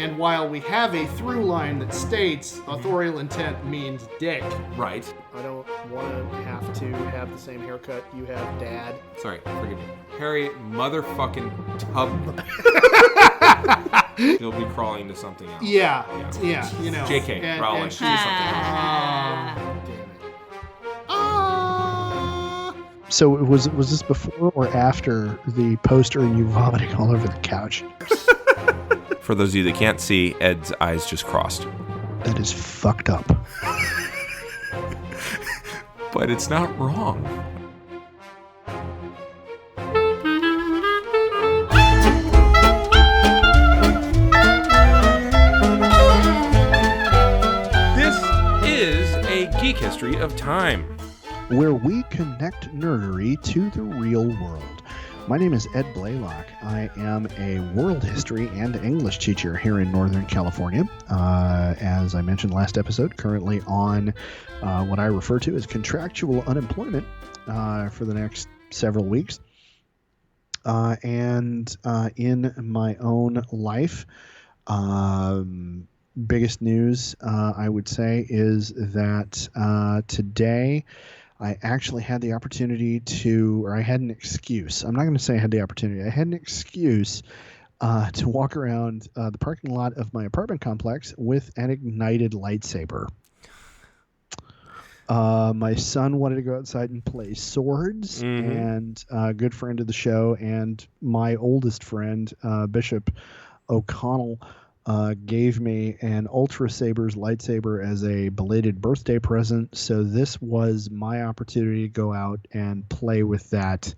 And while we have a through line that states authorial intent means dick. Right. I don't want to have the same haircut you have, Dad. Sorry, forgive me. Harry motherfucking Tubman. He'll be crawling to something else. Yeah, you know. JK, Rowling, do something else. Damn it. So was this before or after the poster and you vomiting all over the couch? For those of you that can't see, Ed's eyes just crossed. That is fucked up. But it's not wrong. This is a Geek History of Time, where we connect nerdery to the real world. My name is Ed Blaylock. I am a world history and English teacher here in Northern California. As I mentioned last episode, currently on what I refer to as contractual unemployment for the next several weeks. And in my own life, biggest news I would say is that today I actually had the opportunity I had an excuse. I'm not going to say I had the opportunity. I had an excuse to walk around the parking lot of my apartment complex with an ignited lightsaber. My son wanted to go outside and play swords, and a good friend of the show and my oldest friend, Bishop O'Connell, gave me an Ultra Sabers lightsaber as a belated birthday present. So this was my opportunity to go out and play with that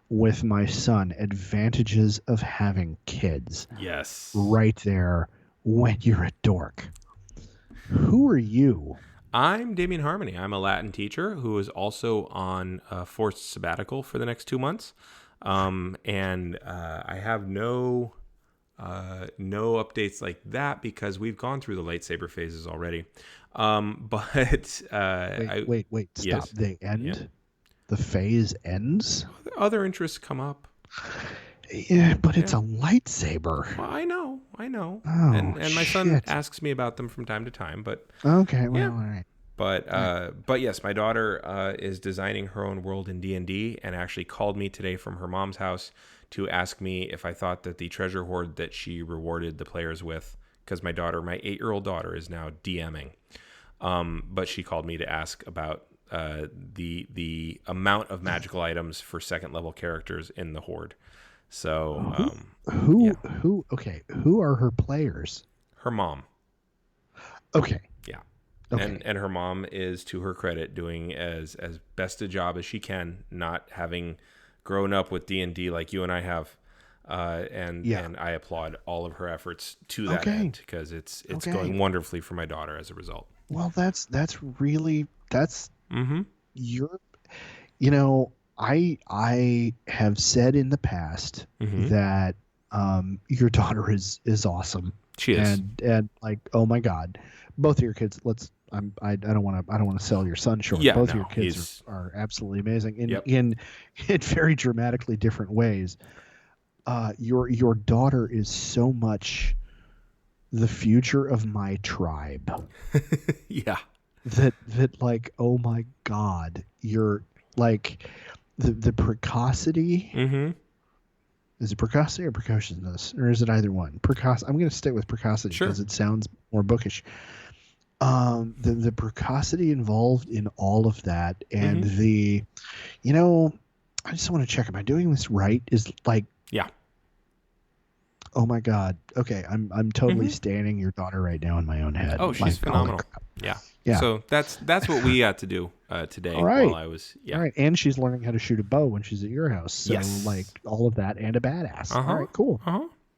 with my son. Advantages of having kids. Yes. Right there when you're a dork. Who are you? I'm Damian Harmony. I'm a Latin teacher who is also on a forced sabbatical for the next 2 months. And I have no updates like that because we've gone through the lightsaber phases already. Wait, stop. Yes. They end? Yeah. The phase ends? Other interests come up. Yeah, but it's a lightsaber. Well, I know. Oh, and my son shit. asks me about them from time to time, but Okay, well, yeah. all right. But yes, my daughter is designing her own world in D&D and actually called me today from her mom's house to ask me if I thought that the treasure hoard that she rewarded the players with, because my 8-year-old daughter, is now DMing. But she called me to ask about the amount of magical items for second level characters in the hoard. So who are her players? Her mom. Okay. Yeah. Okay. And her mom is, to her credit, doing as best a job as she can, not having grown up with D&D like you and I have. And I applaud all of her efforts to that end, because it's going wonderfully for my daughter as a result. Well, that's your, I have said in the past that your daughter is awesome. She is. And like, oh my God, both of your kids, I don't want to sell your son short. Yeah, both of your kids are absolutely amazing in very dramatically different ways. Your daughter is so much the future of my tribe. Yeah. That like, oh my God, you're like the precocity. Mm-hmm. Is it precocity or precociousness, or is it either one? I'm going to stick with precocity because it sounds more bookish. The precocity involved in all of that, and I just want to check, am I doing this right? Is like, yeah. Oh my God. Okay, I'm totally standing your daughter right now in my own head. Oh, she's phenomenal. Yeah. So that's what we got to do today. All right. While I was All right, and she's learning how to shoot a bow when she's at your house. So like all of that and a badass. All right, cool.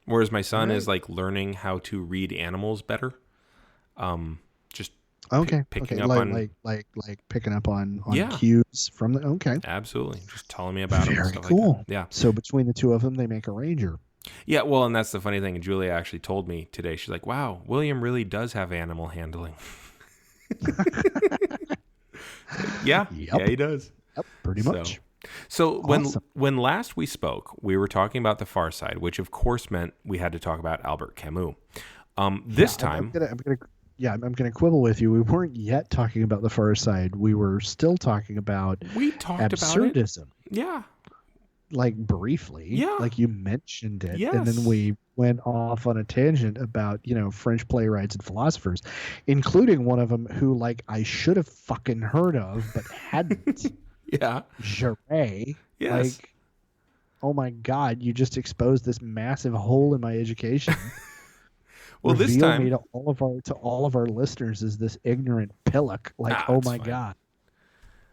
Whereas my son is like learning how to read animals better. Just picking up on picking up on cues from the Absolutely. Just telling me about them. Very stuff cool. Like that. Yeah. So between the two of them, they make a ranger. Yeah, well, and that's the funny thing. Julia actually told me today. She's like, "Wow, William really does have animal handling." Yeah, he does. Yep, pretty much. So when last we spoke, we were talking about the Far Side, which of course meant we had to talk about Albert Camus. This Yeah, time, I'm gonna quibble with you. We weren't yet talking about the Far Side. We were still talking about we talked about it. absurdism, Yeah. like briefly, Yeah. like you mentioned it, and then Yes. we went off on a tangent about French playwrights and philosophers, including one of them who like I should have fucking heard of but hadn't. Yeah. Jarret. Yes. Like, oh my God, you just exposed this massive hole in my education. Well, this Reveal time, me to all of our listeners as this ignorant pillock. Like, oh it's my fine. God.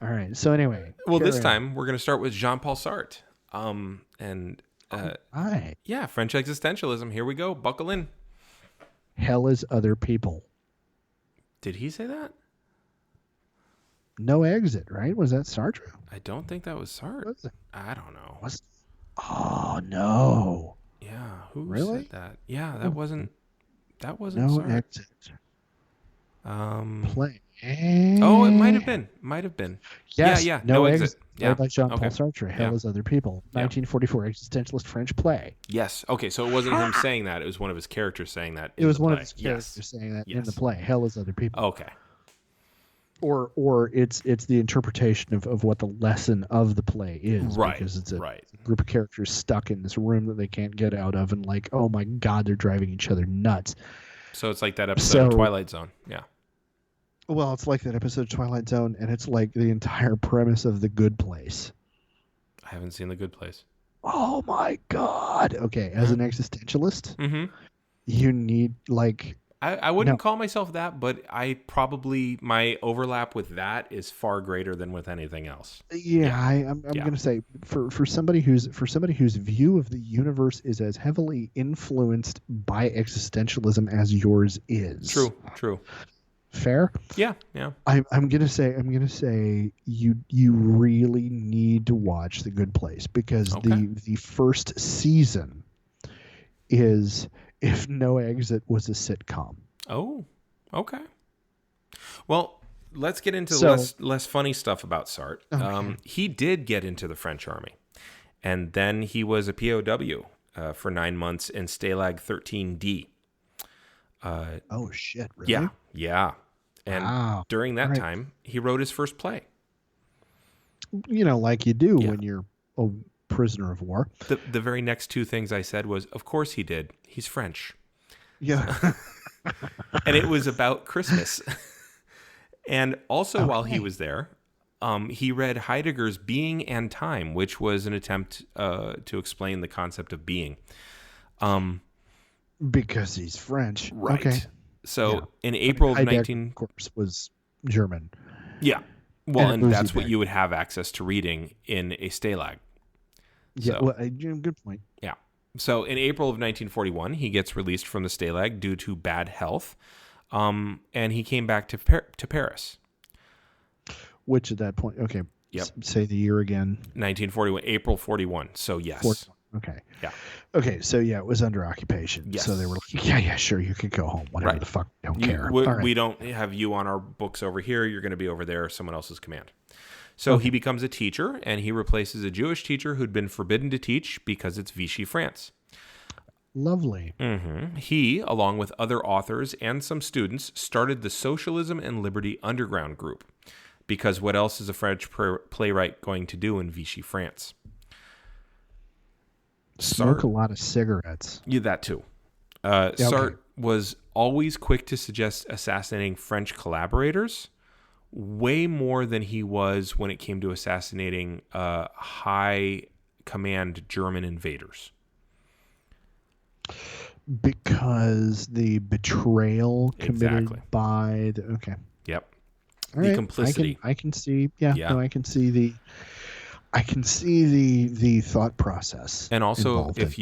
All right. So anyway. Well, this carry on. time we're going to start with Jean-Paul Sartre. And Hi. yeah, French existentialism. Here we go. Buckle in. Hell is other people. Did he say that? No exit, right? Was that Sartre? I don't think that was Sartre. Was it? I don't know. Oh no. Yeah, who Really? said that? Yeah, that wasn't No Sartre. exit. Play. Oh, it might have been. Might have been. Yes. Yeah. No exit. exit. Yeah. By Jean-Paul Okay. Sartre. Hell Yeah. is other people. Yeah. 1944 existentialist French play. Yes. Okay, so it wasn't him saying that. It was one of his characters saying that. It was the one play. of his characters saying that in Yes. the play. Hell is other people. Okay. Or it's the interpretation of what the lesson of the play is. Right. Because it's a Right. group of characters stuck in this room that they can't get out of, and like, oh my God, they're driving each other nuts. So it's like that episode of So- Twilight Zone. Yeah. Well, it's like that episode of Twilight Zone, and it's like the entire premise of The Good Place. I haven't seen The Good Place. Oh my God. Okay, as an existentialist, Mm-hmm. you need like I wouldn't No. call myself that, but my overlap with that is far greater than with anything else. I'm Yeah. gonna say for somebody whose view of the universe is as heavily influenced by existentialism as yours is. True. Fair. Yeah. I'm gonna say you really need to watch The Good Place, because Okay. the first season is If No Exit was a sitcom. Oh, okay. Well, let's get into So- less funny stuff about Sartre. Okay. He did get into the French army, and then he was a POW for 9 months in Stalag 13D. Oh shit! Really? Yeah. And Wow. during that All right. time, he wrote his first play. Like you do Yeah. when you're a prisoner of war. The very next two things I said was, of course he did. He's French. Yeah. And it was about Christmas. And also while he was there, he read Heidegger's Being and Time, which was an attempt to explain the concept of being. Because he's French. Right. Okay. So Yeah. in April of Heidegger, 19... of course, was German. Yeah. Well, and Uzi that's what Beck. you would have access to reading in a Stalag. Yeah. So- Well, good point. Yeah. So in April of 1941, he gets released from the Stalag due to bad health, and he came back to Paris. Which at that point, okay. Yep. Say the year again. 1941, April 41. So yes. 41. Okay. Yeah. Okay. So yeah, it was under occupation. Yes. So they were like, yeah, sure, you can go home. Whatever Right. the fuck. Don't You- care. we, All right. we don't have you on our books over here. You're going to be over there, someone else's command. So he becomes a teacher, and he replaces a Jewish teacher who'd been forbidden to teach because it's Vichy France. Lovely. He, along with other authors and some students, started the Socialism and Liberty Underground group. Because what else is a French playwright going to do in Vichy France? Smoke a lot of cigarettes. Yeah, that too. okay. Sartre was always quick to suggest assassinating French collaborators, way more than he was when it came to assassinating high command German invaders. Because the betrayal committed Exactly. by the Yep. All The right. complicity. I can see. Yeah. Yeah. No, I can see the thought process. And also, involved in if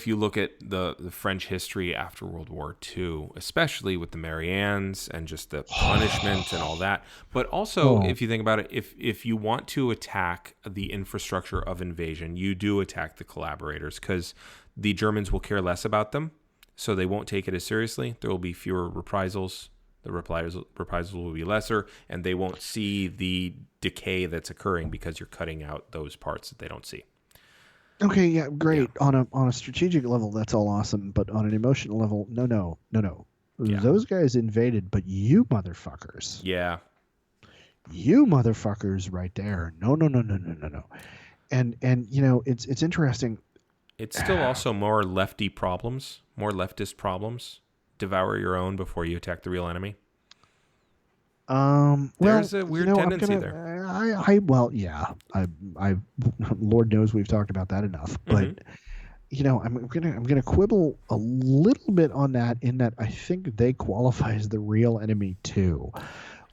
you look at the French history after World War II, especially with the Mariannes and just the punishment and all that, but also if you think about it, if you want to attack the infrastructure of invasion, you do attack the collaborators because the Germans will care less about them, so they won't take it as seriously. There will be fewer reprisals. The reprisals will be lesser, and they won't see the decay that's occurring because you're cutting out those parts that they don't see. Okay, yeah, great. Yeah. On a strategic level, that's all awesome. But on an emotional level, no. Yeah. Those guys invaded, but you Yeah. motherfuckers right there. No. And it's interesting. It's still also more lefty problems, more leftist problems. Devour your own before you attack the real enemy. Well, There's a weird tendency I'm there. gonna, well, yeah, I, Lord knows we've talked about that enough, but I'm gonna quibble a little bit on that. In that, I think they qualify as the real enemy too.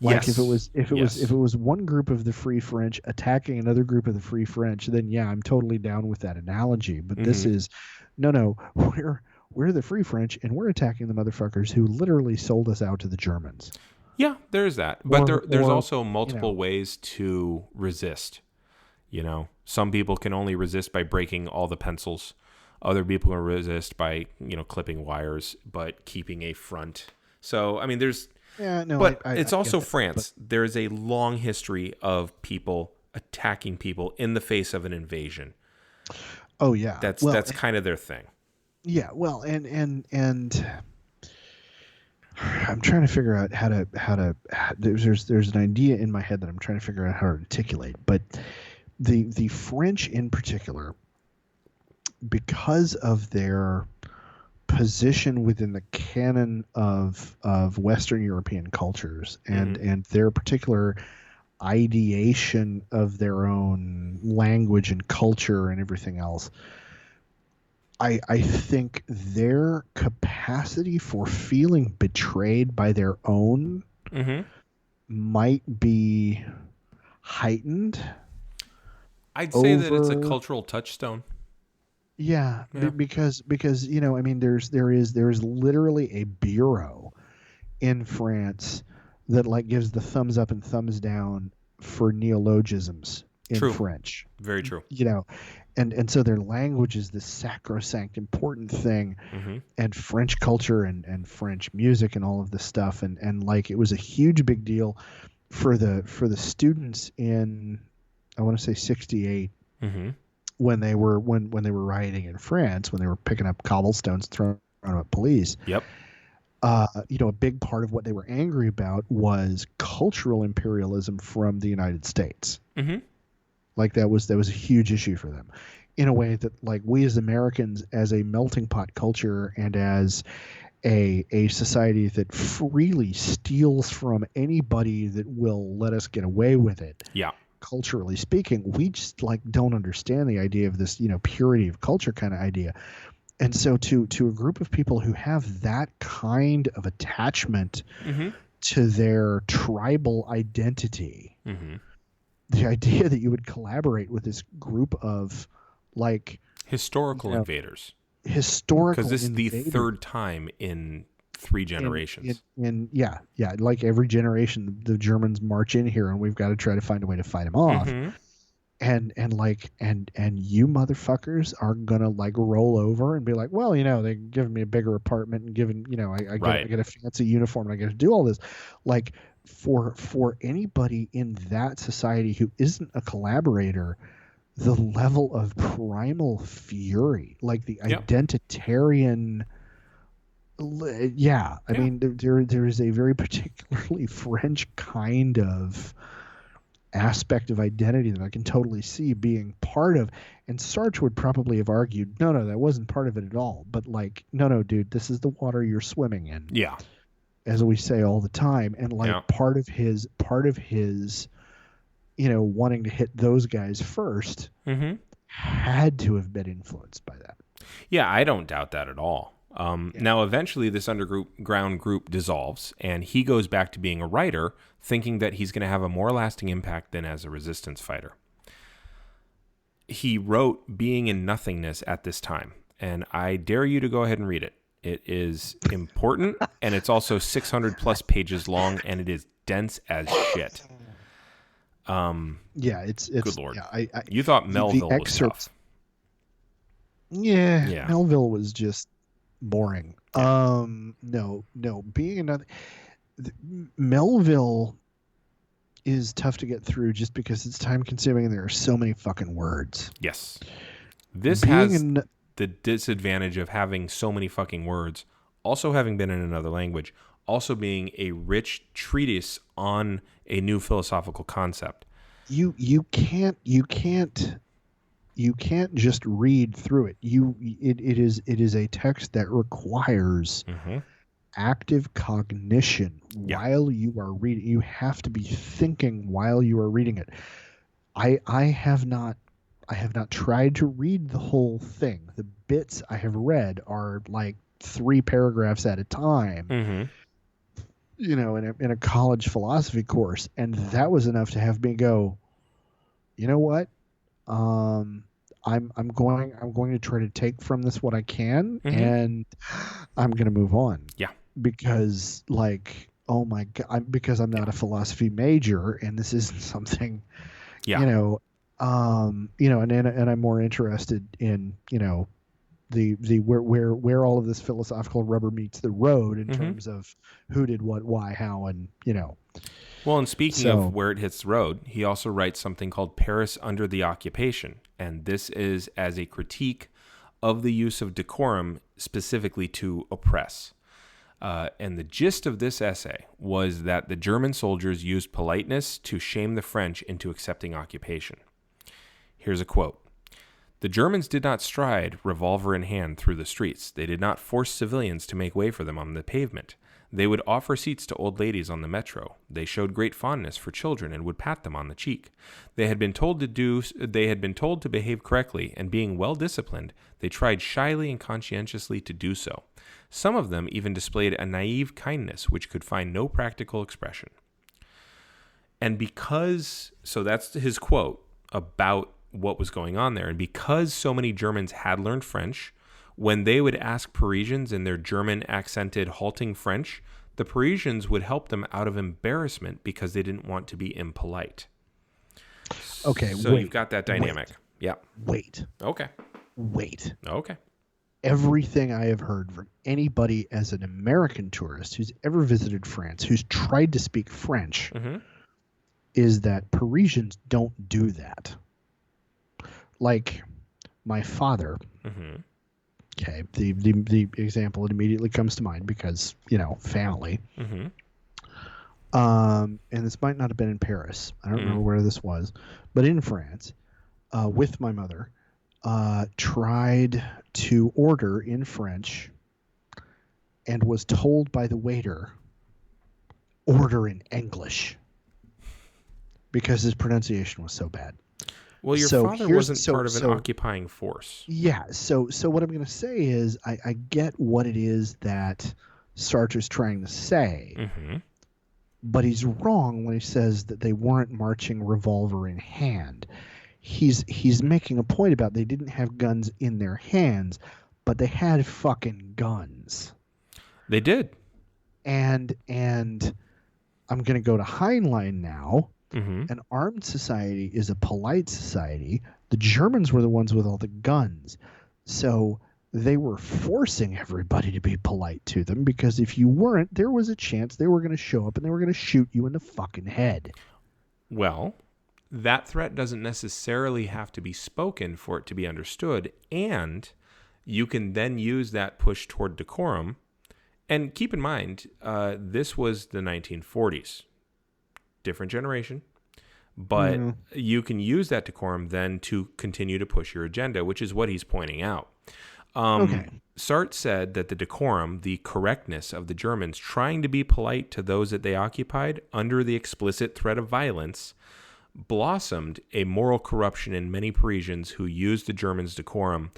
Like Yes. if it was one group of the Free French attacking another group of the Free French, then yeah, I'm totally down with that analogy. But this is no, we're the Free French and we're attacking the motherfuckers who literally sold us out to the Germans. Yeah, there's that. But there's Or, also multiple ways to resist. Some people can only resist by breaking all the pencils. Other people can resist by, clipping wires, but keeping a front. So, I mean, there's... Yeah, no, but I it's get also that, France. There is a long history of people attacking people in the face of an invasion. Oh yeah, That's kind of their thing. Yeah, well, and I'm trying to figure out how to there's an idea in my head that I'm trying to figure out how to articulate, but the French in particular, because of their position within the canon of Western European cultures and their particular ideation of their own language and culture and everything else, I think their capacity for feeling betrayed by their own might be heightened. I'd say that it's a cultural touchstone. Yeah. Because I mean there is literally a bureau in France that like gives the thumbs up and thumbs down for neologisms in French. Very true. And so their language is this sacrosanct important thing, and French culture and French music and all of this stuff, and like it was a huge big deal for the students in, I want to say 68, when they were rioting in France, when they were picking up cobblestones and throwing them at police. Yep. A big part of what they were angry about was cultural imperialism from the United States. Like that was a huge issue for them, in a way that like we as Americans, as a melting pot culture and as a society that freely steals from anybody that will let us get away with it. Yeah. Culturally speaking, we just like don't understand the idea of this, purity of culture kind of idea. And so to a group of people who have that kind of attachment to their tribal identity, the idea that you would collaborate with this group of like historical invaders, because this is the third time in 3 generations. Like every generation, the Germans march in here, and we've got to try to find a way to fight them off. And you motherfuckers are gonna like roll over and be like, well, they're giving me a bigger apartment and giving, I get a fancy uniform and I get to do all this. Like for anybody in that society who isn't a collaborator, the level of primal fury, like the identitarian. I mean, there is a very particularly French kind of aspect of identity that I can totally see being part of. And Sartre would probably have argued, no, that wasn't part of it at all. But like, no, dude, this is the water you're swimming in. Yeah. As we say all the time. And like part of his, wanting to hit those guys first had to have been influenced by that. Yeah, I don't doubt that at all. Now, eventually, this underground group dissolves, and he goes back to being a writer, thinking that he's going to have a more lasting impact than as a resistance fighter. He wrote Being in Nothingness at this time, and I dare you to go ahead and read it. It is important, and it's also 600-plus pages long, and it is dense as shit. It's good Lord. Yeah, you thought Melville was tough. Yeah, Melville was just boring. Yeah. No. Being another, Melville is tough to get through just because it's time consuming and there are so many fucking words. Yes. This has the disadvantage of having so many fucking words, also having been in another language, also being a rich treatise on a new philosophical concept. You can't just read through it. It is a text that requires active cognition while you are reading. You have to be thinking while you are reading it. I have not tried to read the whole thing. The bits I have read are like 3 paragraphs at a time. You know, in a college philosophy course, and that was enough to have me go, you know what? I'm going to try to take from this what I can, and I'm going to move on. Yeah. Because like, oh my God, because I'm not a philosophy major, and this isn't something, and I'm more interested in, the where all of this philosophical rubber meets the road in terms of who did what, why, how, and Well, and speaking of where it hits the road, he also writes something called Paris Under the Occupation, and this is as a critique of the use of decorum specifically to oppress. And the gist of this essay was that the German soldiers used politeness to shame the French into accepting occupation. Here's a quote. The Germans did not stride, revolver in hand, through the streets. They did not force civilians to make way for them on the pavement. They would offer seats to old ladies on the metro. They showed great fondness for children and would pat them on the cheek. They had been told to behave correctly, and being well disciplined, they tried shyly and conscientiously to do so. Some of them even displayed a naive kindness which could find no practical expression. And so that's his quote about what was going on there. And because so many Germans had learned French, when they would ask Parisians in their German accented halting French, the Parisians would help them out of embarrassment because they didn't want to be impolite. Okay, so you've got that dynamic. Wait. Okay. Everything I have heard from anybody as an American tourist who's ever visited France, who's tried to speak French, is that Parisians don't do that. Like my father, okay, the example that immediately comes to mind because, family. And this might not have been in Paris. I don't remember where this was. But in France, with my mother, tried to order in French and was told by the waiter, order in English, because his pronunciation was so bad. Well, your father wasn't part of an occupying force. Yeah. So what I'm going to say is I get what it is that Sartre's trying to say, but he's wrong when he says that they weren't marching revolver in hand. He's making a point about they didn't have guns in their hands, but they had fucking guns. They did. And I'm going to go to Heinlein now. An armed society is a polite society. The Germans were the ones with all the guns. So they were forcing everybody to be polite to them, because if you weren't, there was a chance they were going to show up and they were going to shoot you in the fucking head. Well, that threat doesn't necessarily have to be spoken for it to be understood, and you can then use that push toward decorum. And keep in mind, this was the 1940s. Different generation, but you can use that decorum then to continue to push your agenda, which is what he's pointing out. Sartre said that the decorum, the correctness of the Germans trying to be polite to those that they occupied under the explicit threat of violence, blossomed a moral corruption in many Parisians who used the Germans' decorum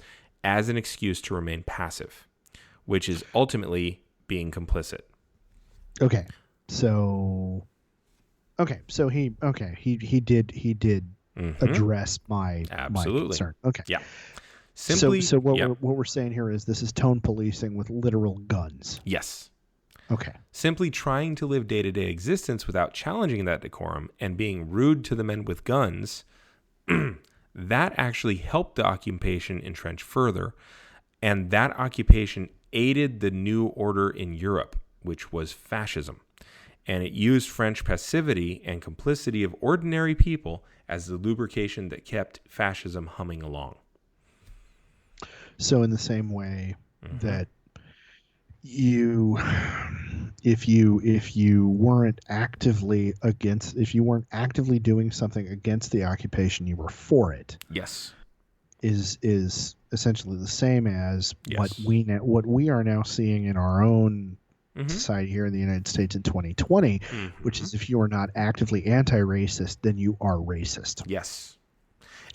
as an excuse to remain passive, which is ultimately being complicit. He did address my concern. Yeah. So what we're saying here is this is tone policing with literal guns. Yes. Okay. Simply trying to live day-to-day existence without challenging that decorum and being rude to the men with guns, that actually helped the occupation entrench further, and that occupation aided the new order in Europe, which was fascism. And it used French passivity and complicity of ordinary people as the lubrication that kept fascism humming along. So in the same way Mm-hmm. that you if you weren't actively doing something against the occupation, you were for it, Yes. is essentially the same as Yes. what we are now seeing in our own Mm-hmm. society here in the United States in 2020, which is if you are not actively anti-racist, then you are racist. Yes.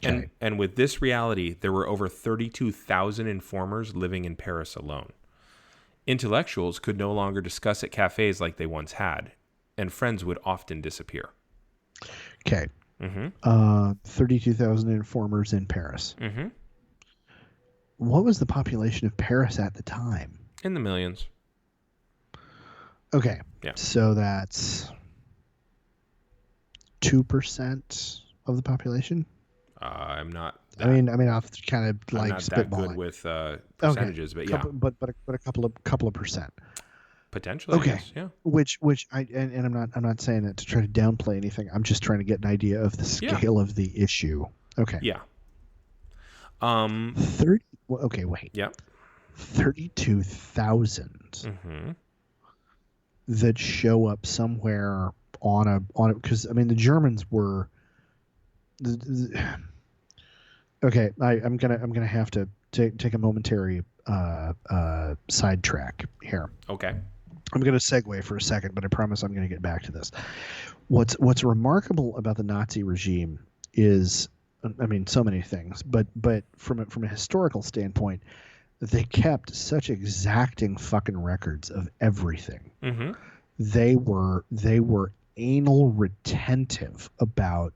Okay. And with this reality, there were over 32,000 informers living in Paris alone. Intellectuals could no longer discuss at cafes like they once had, and friends would often disappear. Okay. Mm-hmm. 32,000 informers in Paris. Mm-hmm. What was the population of Paris at the time? In the millions. Okay. Yeah. So that's 2% of the population. I'm not. I mean, I'll kind of I'm like not that spitballing. good with percentages, but yeah, but a couple of percent. potentially. Okay. Yes, yeah. Which and I'm not saying that to try to downplay anything. I'm just trying to get an idea of the scale of the issue. Okay. Yeah. 30. Okay, wait. Yeah. 32,000 Mm-hmm. that show up somewhere on a because I mean the Germans were. Okay, I'm gonna have to take a momentary sidetrack here. Okay. I'm gonna segue for a second, but I promise I'm gonna get back to this. What's remarkable about the Nazi regime is, I mean, so many things, but from a historical standpoint, they kept such exacting fucking records of everything. Mm-hmm. They were anal retentive about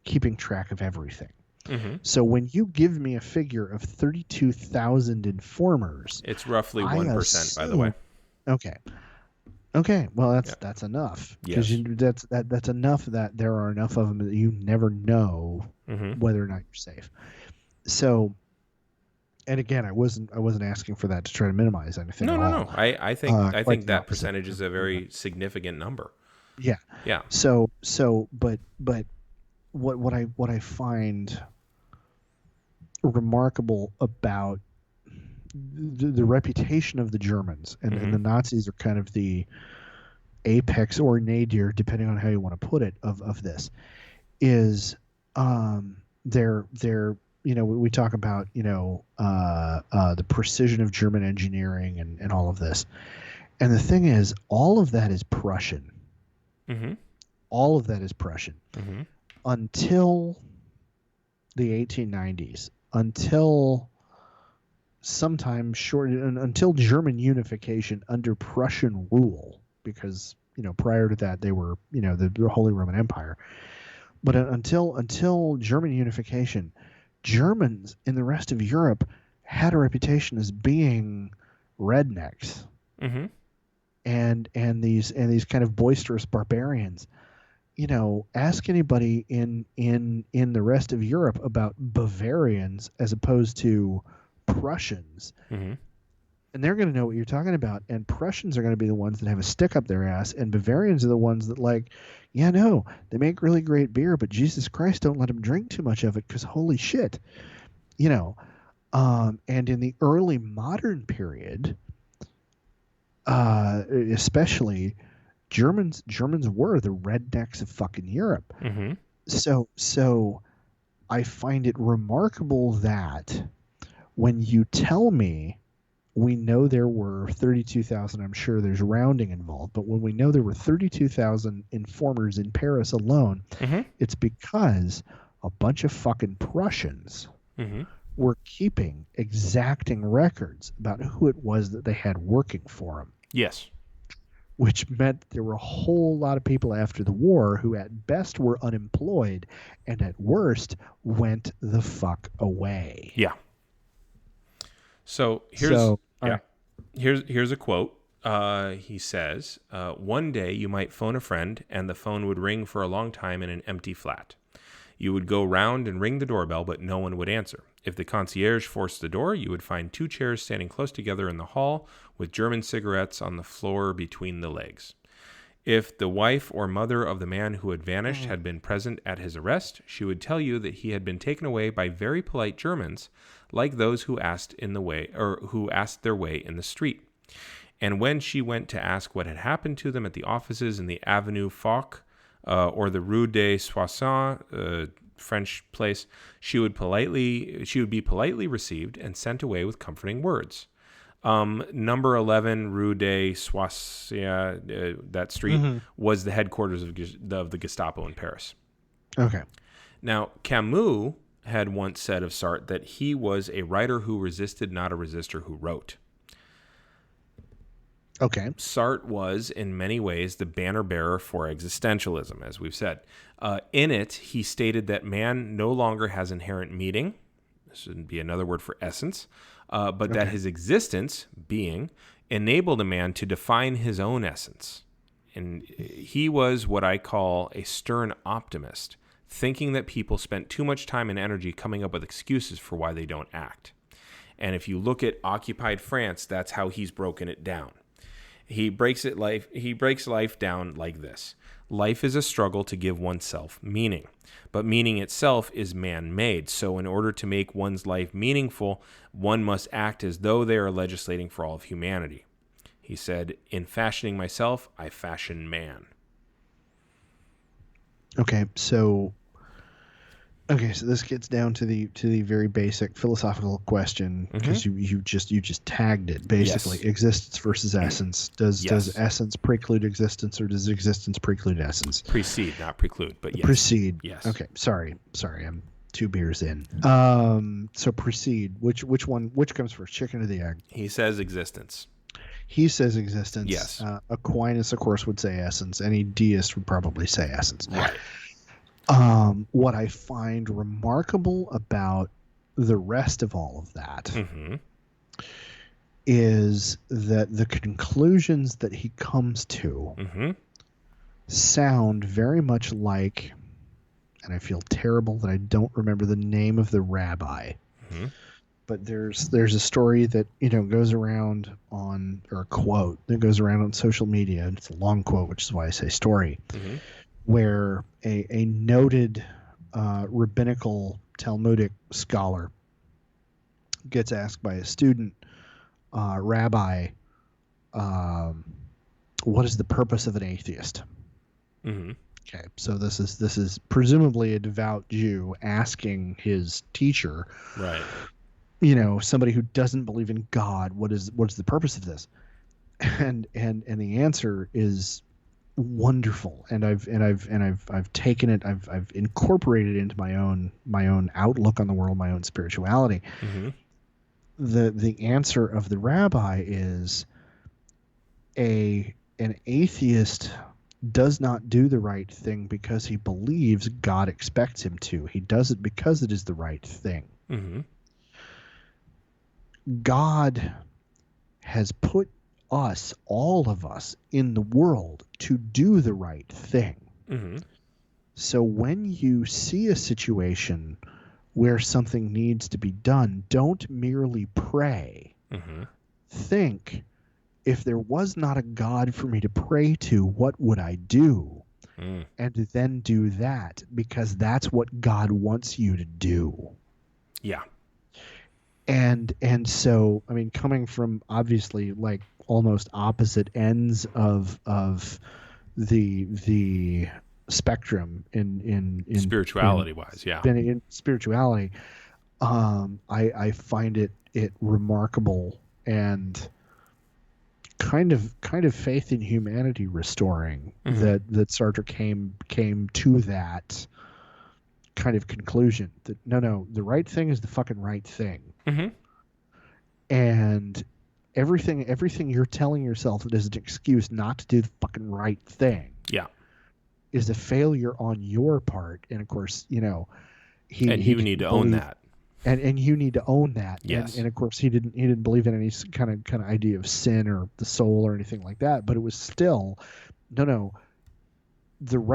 keeping track of everything. Mm-hmm. So when you give me a figure of 32,000 informers, it's roughly 1%, by the way. Okay. Well, that's enough, because that's enough that there are enough of them that you never know whether or not you're safe. So, and again, I wasn't asking for that to try to minimize anything. No. I think that opposite. percentage is a very significant number. Yeah. Yeah. So, but what I find remarkable about the reputation of the Germans and the Nazis are kind of the apex or nadir, depending on how you want to put it, of this is they're we talk about the precision of German engineering and all of this, and the thing is, all of that is Prussian. Mm-hmm. All of that is Prussian until the 1890s, until sometime short, until German unification under Prussian rule, because prior to that they were the Holy Roman Empire. But until German unification, Germans in the rest of Europe had a reputation as being rednecks and these kind of boisterous barbarians. Ask anybody in the rest of Europe about Bavarians as opposed to Prussians, and they're going to know what you're talking about. And Prussians are going to be the ones that have a stick up their ass, and Bavarians are the ones that they make really great beer, but Jesus Christ, don't let them drink too much of it, because holy shit, And in the early modern period, especially, Germans were the rednecks of fucking Europe. So I find it remarkable that when you tell me, we know there were 32,000, I'm sure there's rounding involved, but when we know there were 32,000 informers in Paris alone, it's because a bunch of fucking Prussians were keeping exacting records about who it was that they had working for them. Yes. Which meant there were a whole lot of people after the war who at best were unemployed and at worst went the fuck away. Yeah. So here's a quote. He says, one day you might phone a friend and the phone would ring for a long time in an empty flat. You would go round and ring the doorbell, but no one would answer. If the concierge forced the door, you would find two chairs standing close together in the hall with German cigarettes on the floor between the legs. If the wife or mother of the man who had vanished had been present at his arrest, she would tell you that he had been taken away by very polite Germans, like those who asked their way in the street. And when she went to ask what had happened to them at the offices in the Avenue Foch or the Rue des Soissons, French place, she would be politely received and sent away with comforting words. Number 11 Rue des Soissons, that street, was the headquarters of the Gestapo in Paris. Okay. Now, Camus had once said of Sartre that he was a writer who resisted, not a resistor who wrote. Okay. Sartre was, in many ways, the banner bearer for existentialism, as we've said. In it, he stated that man no longer has inherent meaning. This would be another word for essence. But that his existence, being, enabled a man to define his own essence. And he was what I call a stern optimist, thinking that people spent too much time and energy coming up with excuses for why they don't act. And if you look at occupied France, that's how he's broken it down. He breaks life down like this. Life is a struggle to give oneself meaning. But meaning itself is man-made. So in order to make one's life meaningful, one must act as though they are legislating for all of humanity. He said, in fashioning myself, I fashion man. Okay, so this gets down to the very basic philosophical question, because you just tagged it basically. Yes. Existence versus essence. Does essence preclude existence, or does existence preclude essence? Precede, not preclude, but yes. Precede. Yes. Okay. Sorry. I'm 2 beers in. So precede. Which comes first, chicken or the egg? He says existence. He says existence. Yes. Aquinas, of course, would say essence. Any deist would probably say essence. Right. What I find remarkable about the rest of all of that is that the conclusions that he comes to sound very much like, and I feel terrible that I don't remember the name of the rabbi, but there's a story that goes around on, or a quote that goes around on social media, and it's a long quote, which is why I say story, where a noted rabbinical Talmudic scholar gets asked by a student, Rabbi, what is the purpose of an atheist? Okay, so this is presumably a devout Jew asking his teacher, right? Somebody who doesn't believe in God, what is the purpose of this? And the answer is wonderful, and I've taken it, I've incorporated it into my own outlook on the world, my own spirituality. The answer of the rabbi is an atheist does not do the right thing because he believes God expects him to. He does it because it is the right thing. God has put us, all of us, in the world to do the right thing. So when you see a situation where something needs to be done, don't merely pray. Think, if there was not a God for me to pray to, what would I do? And then do that, because that's what God wants you to do. Yeah. And so, I mean, coming from obviously like almost opposite ends of the spectrum in spirituality wise, yeah. In spirituality, I find it remarkable and kind of faith in humanity restoring that Sartre came to that kind of conclusion that no, the right thing is the fucking right thing. And everything you're telling yourself that is an excuse not to do the fucking right thing is a failure on your part. And of course, you need to own that. And you need to own that. Yes. And of course he didn't believe in any kind of idea of sin or the soul or anything like that, but it was still no.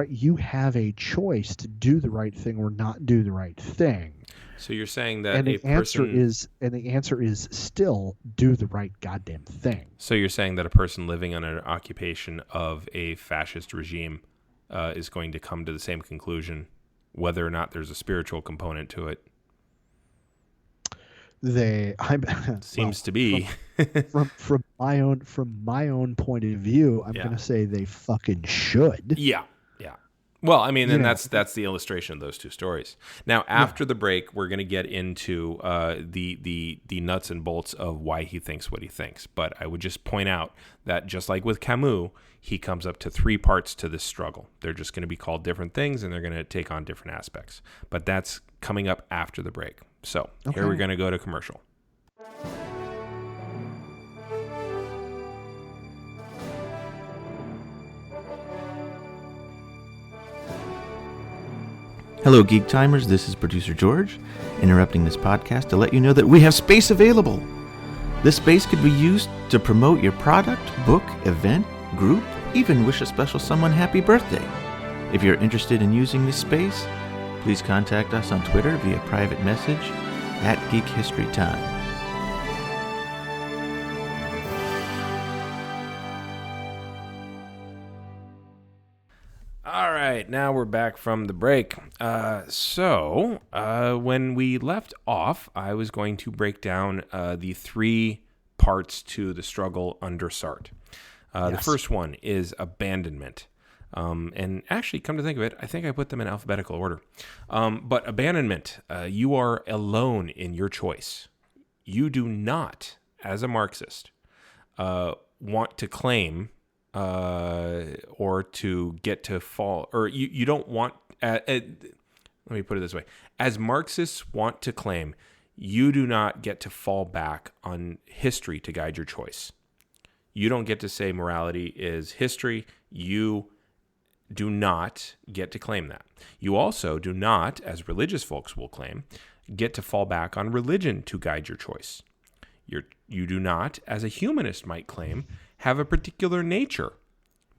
you have a choice to do the right thing or not do the right thing. So you're saying that And a the answer person is still do the right goddamn thing. So you're saying that a person living on an occupation of a fascist regime is going to come to the same conclusion, whether or not there's a spiritual component to it? Seems to be. From my own point of view, I'm Yeah. going to say they fucking should. Yeah. Well, I mean, and Yeah. that's the illustration of those two stories. Now, after the break, we're going to get into the nuts and bolts of why he thinks what he thinks. But I would just point out that just like with Camus, he comes up to 3 parts to this struggle. They're just going to be called different things, and they're going to take on different aspects. But that's coming up after the break. So here we're going to go to commercial. Hello, Geek Timers. This is producer George, interrupting this podcast to let you know that we have space available. This space could be used to promote your product, book, event, group, even wish a special someone happy birthday. If you're interested in using this space, please contact us on Twitter via private message at Geek History Time. All right, now we're back from the break. So when we left off, I was going to break down the 3 parts to the struggle under Sartre. The first one is abandonment. And actually, come to think of it, I think I put them in alphabetical order. But abandonment, you are alone in your choice. You do not, as a Marxist, want to claim or to get to fall, or you don't want, let me put it this way. As Marxists want to claim, you do not get to fall back on history to guide your choice. You don't get to say morality is history. You do not get to claim that. You also do not, as religious folks will claim, get to fall back on religion to guide your choice. You do not, as a humanist might claim, have a particular nature,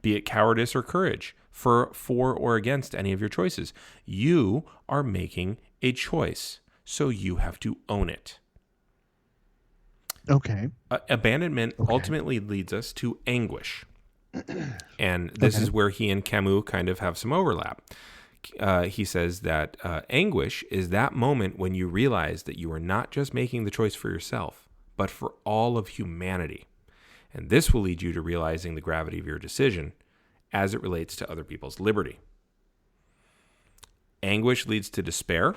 be it cowardice or courage, for or against any of your choices. You are making a choice, so you have to own it. Okay. Abandonment ultimately leads us to anguish. And this is where he and Camus kind of have some overlap. He says that anguish is that moment when you realize that you are not just making the choice for yourself, but for all of humanity. And this will lead you to realizing the gravity of your decision as it relates to other people's liberty. Anguish leads to despair.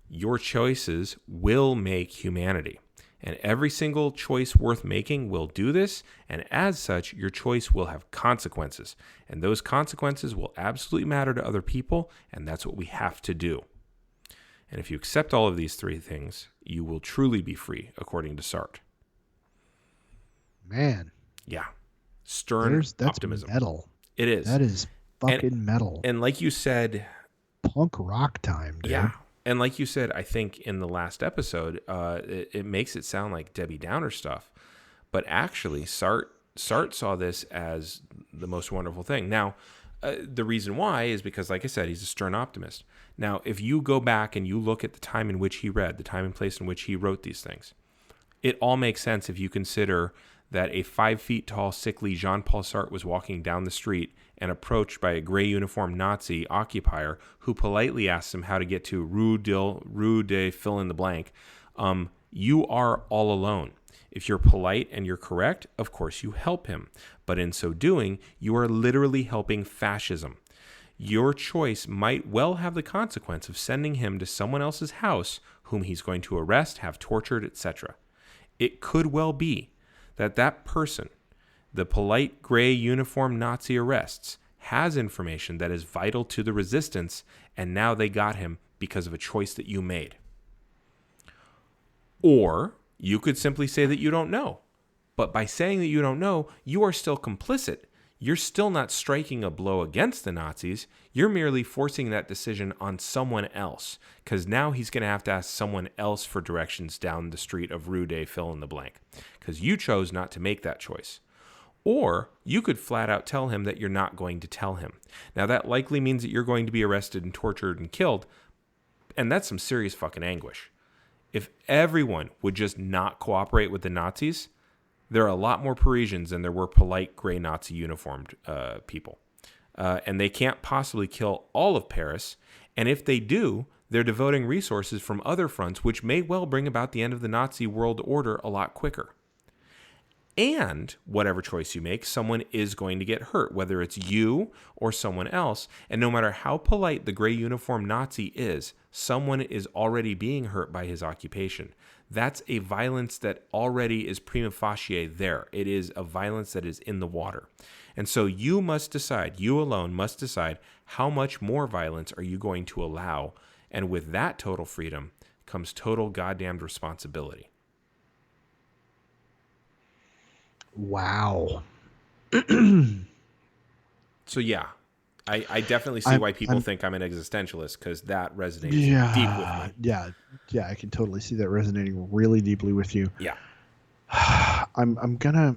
Your choices will make humanity. And every single choice worth making will do this. And as such, your choice will have consequences. And those consequences will absolutely matter to other people. And that's what we have to do. And if you accept all of these 3 things, you will truly be free, according to Sartre. Man. Yeah. Stern that's optimism. Metal. It is. That is fucking metal. And like you said... Punk rock time, dude. Yeah. And like you said, I think in the last episode, it makes it sound like Debbie Downer stuff. But actually, Sartre saw this as the most wonderful thing. Now, the reason why is because, like I said, he's a stern optimist. Now, if you go back and you look at the time in which he read, the time and place in which he wrote these things, it all makes sense if you consider that a 5 feet tall, sickly Jean-Paul Sartre was walking down the street and approached by a gray uniformed Nazi occupier who politely asks him how to get to Rue de fill in the blank. You are all alone. If you're polite and you're correct, of course you help him. But in so doing, you are literally helping fascism. Your choice might well have the consequence of sending him to someone else's house whom he's going to arrest, have tortured, etc. It could well be that person, the polite gray uniform Nazi arrests, has information that is vital to the resistance, and now they got him because of a choice that you made. Or you could simply say that you don't know. But by saying that you don't know, you are still complicit. You're still not striking a blow against the Nazis. You're merely forcing that decision on someone else, because now he's going to have to ask someone else for directions down the street of Rue de fill in the blank, because you chose not to make that choice. Or you could flat out tell him that you're not going to tell him. Now, that likely means that you're going to be arrested and tortured and killed, and that's some serious fucking anguish. If everyone would just not cooperate with the Nazis, there are a lot more Parisians than there were polite gray Nazi uniformed people. And they can't possibly kill all of Paris. And if they do, they're devoting resources from other fronts, which may well bring about the end of the Nazi world order a lot quicker. And whatever choice you make, someone is going to get hurt, whether it's you or someone else. And no matter how polite the gray uniform Nazi is, someone is already being hurt by his occupation. That's a violence that already is prima facie there. It is a violence that is in the water. And so you must decide, you alone must decide, how much more violence are you going to allow? And with that total freedom comes total goddamned responsibility. Wow. So yeah, I definitely see why people think I'm an existentialist, because that resonates deep with me. Yeah, I can totally see that resonating really deeply with you. Yeah. I'm gonna.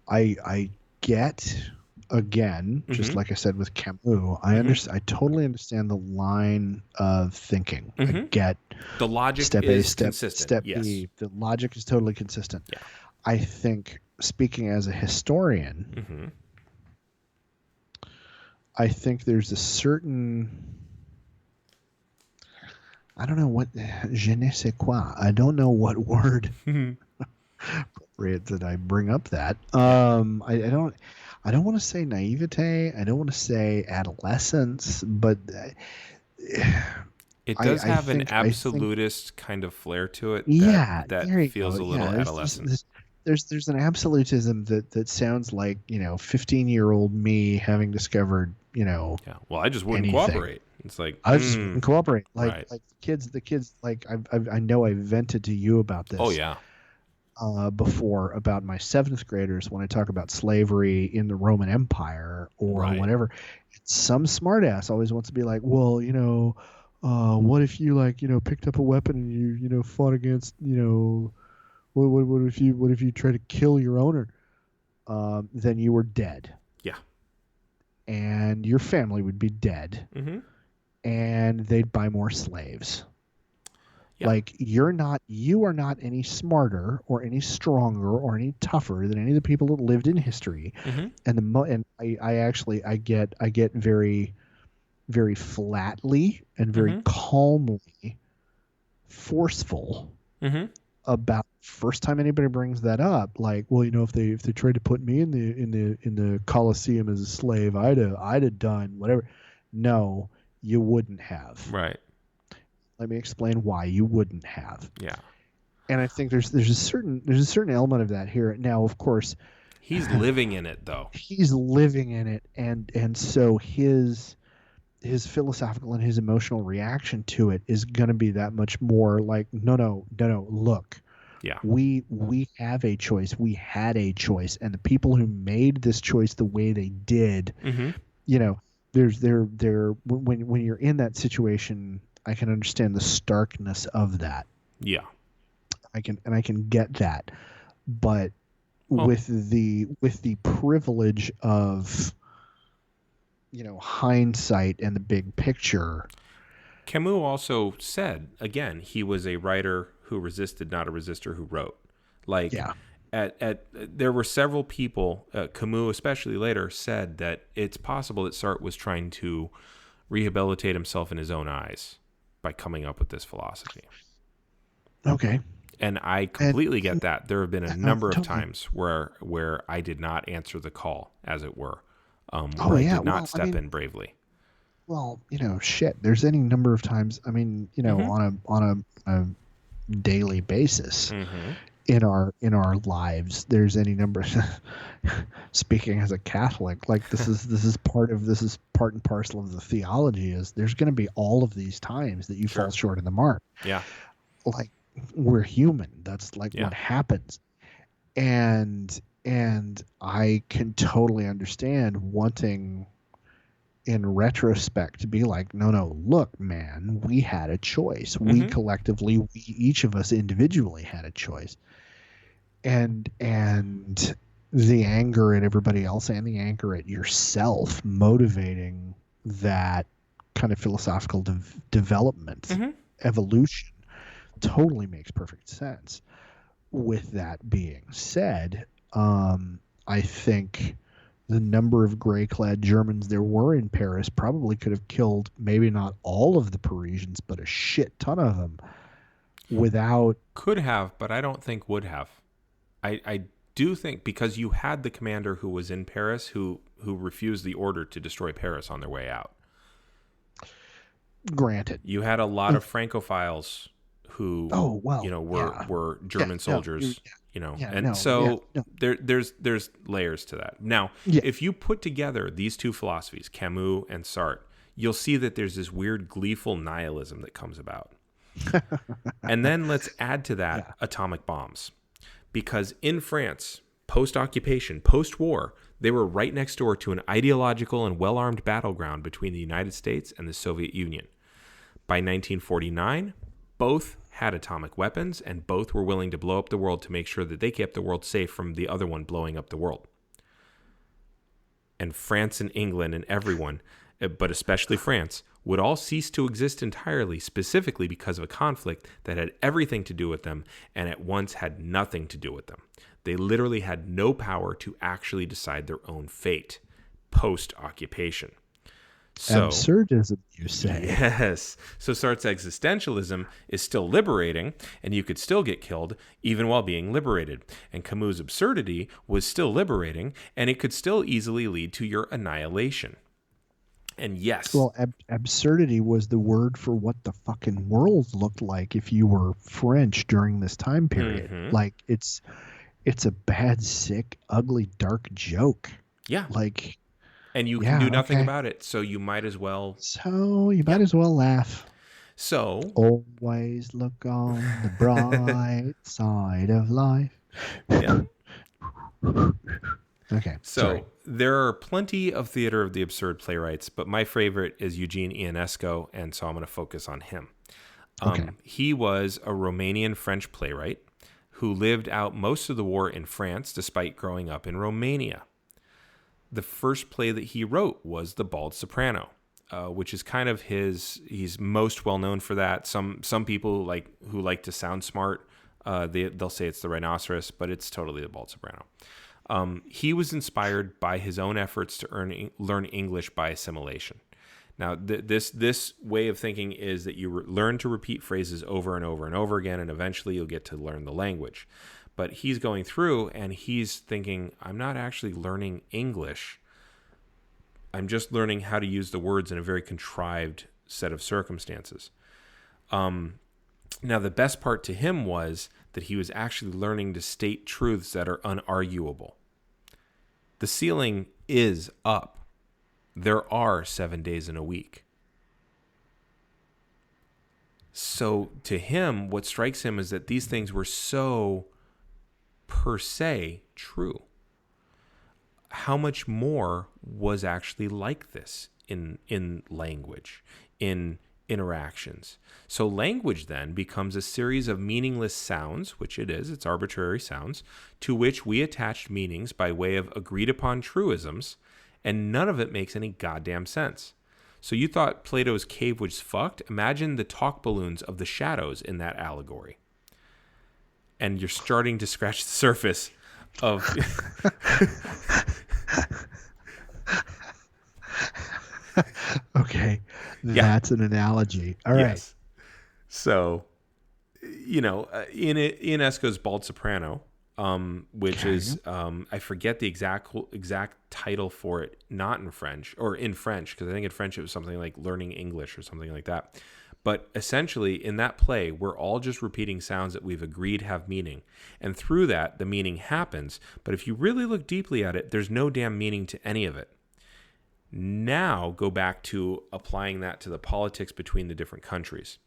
I get, again, just like I said with Camus, I understand. I totally understand the line of thinking. I get the logic step is A, step consistent. Yes. B. The logic is totally consistent. Yeah. I think, speaking as a historian, I think there's a certain, I don't know what, je ne sais quoi. I don't know what word appropriate that I bring up that. I don't want to say naivete. I don't want to say adolescence, but it does have an absolutist kind of flair to it. That feels a little adolescent. There's an absolutism that sounds like, 15-year-old me having discovered, Yeah. Well, I just wouldn't cooperate. It's like I just wouldn't cooperate. Like right. the kids. Like I know I vented to you about this. Oh yeah. Before about my 7th graders when I talk about slavery in the Roman Empire or whatever. Some smartass always wants to be like, well, what if you picked up a weapon and you fought against What if you try to kill your owner? Then you were dead. Yeah. And your family would be dead. Mm-hmm. And they'd buy more slaves. Yeah. Like you are not any smarter or any stronger or any tougher than any of the people that lived in history. Mm-hmm. And I get very, very flatly and very calmly forceful about first time anybody brings that up, like, well, if they tried to put me in the Colosseum as a slave, I'd have done whatever. No, you wouldn't have. Right. Let me explain why you wouldn't have. Yeah. And I think there's a certain element of that here. Now, of course, he's living in it though. He's living in it, and so his philosophical and his emotional reaction to it is going to be that much more like, no, look. Yeah. We have a choice. We had a choice, and the people who made this choice the way they did, there's when you're in that situation, I can understand the starkness of that. Yeah. I can get that. But with the privilege of hindsight and the big picture. Camus also said, again, he was a writer who resisted, not a resistor who wrote. Like, yeah. There were several people, Camus especially later, said that it's possible that Sartre was trying to rehabilitate himself in his own eyes by coming up with this philosophy. Okay. And I completely get that. There have been a number of times where I did not answer the call, as it were. I did not step in bravely. Well, shit. There's any number of times. I mean, on a daily basis in our lives, there's any number. Speaking as a Catholic, like this is part and parcel of the theology. Is there's going to be all of these times that you fall short of the mark. Yeah, like we're human. That's like what happens, and I can totally understand wanting, in retrospect, to be like, no, look, man, we had a choice. We collectively, each of us individually had a choice. And the anger at everybody else and the anger at yourself motivating that kind of philosophical development, evolution, totally makes perfect sense. With that being said, I think the number of gray-clad Germans there were in Paris probably could have killed maybe not all of the Parisians, but a shit ton of them without... Could have, but I don't think would have. I do think, because you had the commander who was in Paris who refused the order to destroy Paris on their way out. Granted. You had a lot of Francophiles who were German soldiers. There's layers to that. Now, if you put together these two philosophies, Camus and Sartre, you'll see that there's this weird gleeful nihilism that comes about. And then let's add to that atomic bombs. Because in France, post-occupation, post-war, they were right next door to an ideological and well-armed battleground between the United States and the Soviet Union. By 1949, both had atomic weapons, and both were willing to blow up the world to make sure that they kept the world safe from the other one blowing up the world. And France and England and everyone, but especially France, would all cease to exist entirely, specifically because of a conflict that had everything to do with them and at once had nothing to do with them. They literally had no power to actually decide their own fate post-occupation. So, absurdism, you say. Yes. So Sartre's existentialism is still liberating, and you could still get killed even while being liberated. And Camus' absurdity was still liberating, and it could still easily lead to your annihilation. And yes. Well, absurdity was the word for what the fucking world looked like if you were French during this time period. Like, it's a bad, sick, ugly, dark joke. Yeah. Like... And you can do nothing about it, so you might as well... So you might as well laugh. So... Always look on the bright side of life. Yeah. Okay, so sorry. There are plenty of theater of the absurd playwrights, but my favorite is Eugene Ionesco, and so I'm going to focus on him. He was a Romanian-French playwright who lived out most of the war in France despite growing up in Romania. The first play that he wrote was The Bald Soprano, which is kind of he's most well known for that. Some people who like to sound smart, they'll say it's The Rhinoceros, but it's totally The Bald Soprano. He was inspired by his own efforts to learn English by assimilation. Now, this way of thinking is that you learn to repeat phrases over and over and over again, and eventually you'll get to learn the language. But he's going through and he's thinking, I'm not actually learning English. I'm just learning how to use the words in a very contrived set of circumstances. Now, the best part to him was that he was actually learning to state truths that are unarguable. The ceiling is up. There are 7 days in a week. So to him, what strikes him is that these things were so per se true. How much more was actually like this in language, in interactions? So language then becomes a series of meaningless sounds, which it is, it's arbitrary sounds, to which we attached meanings by way of agreed upon truisms, and none of it makes any goddamn sense. So you thought Plato's cave was fucked? Imagine the talk balloons of the shadows in that allegory. And you're starting to scratch the surface of... Okay, that's an analogy. All right. So, Ionesco's Bald Soprano, which is, I forget the exact title for it, not in French, or in French, because I think in French it was something like Learning English or something like that. But essentially, in that play, we're all just repeating sounds that we've agreed have meaning. And through that, the meaning happens. But if you really look deeply at it, there's no damn meaning to any of it. Now, go back to applying that to the politics between the different countries.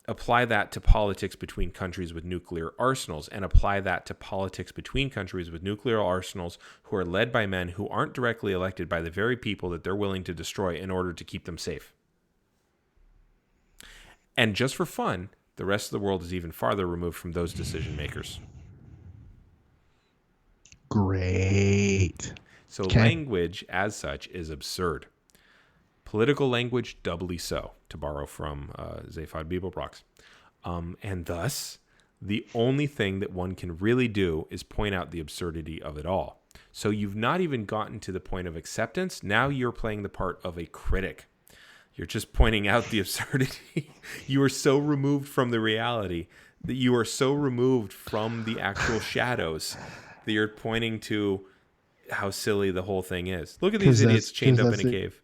Apply that to politics between countries with nuclear arsenals, and apply that to politics between countries with nuclear arsenals who are led by men who aren't directly elected by the very people that they're willing to destroy in order to keep them safe. And just for fun, the rest of the world is even farther removed from those decision makers. Great. Right. So Okay. language as such is absurd. Political language, doubly so, to borrow from Zaphod Beeblebrox. And thus, the only thing that one can really do is point out the absurdity of it all. So you've not even gotten to the point of acceptance. Now you're playing the part of a critic. You're just pointing out the absurdity. You are so removed from the reality, that you are so removed from the actual shadows, that you're pointing to how silly the whole thing is. Look at these idiots chained up in a cave.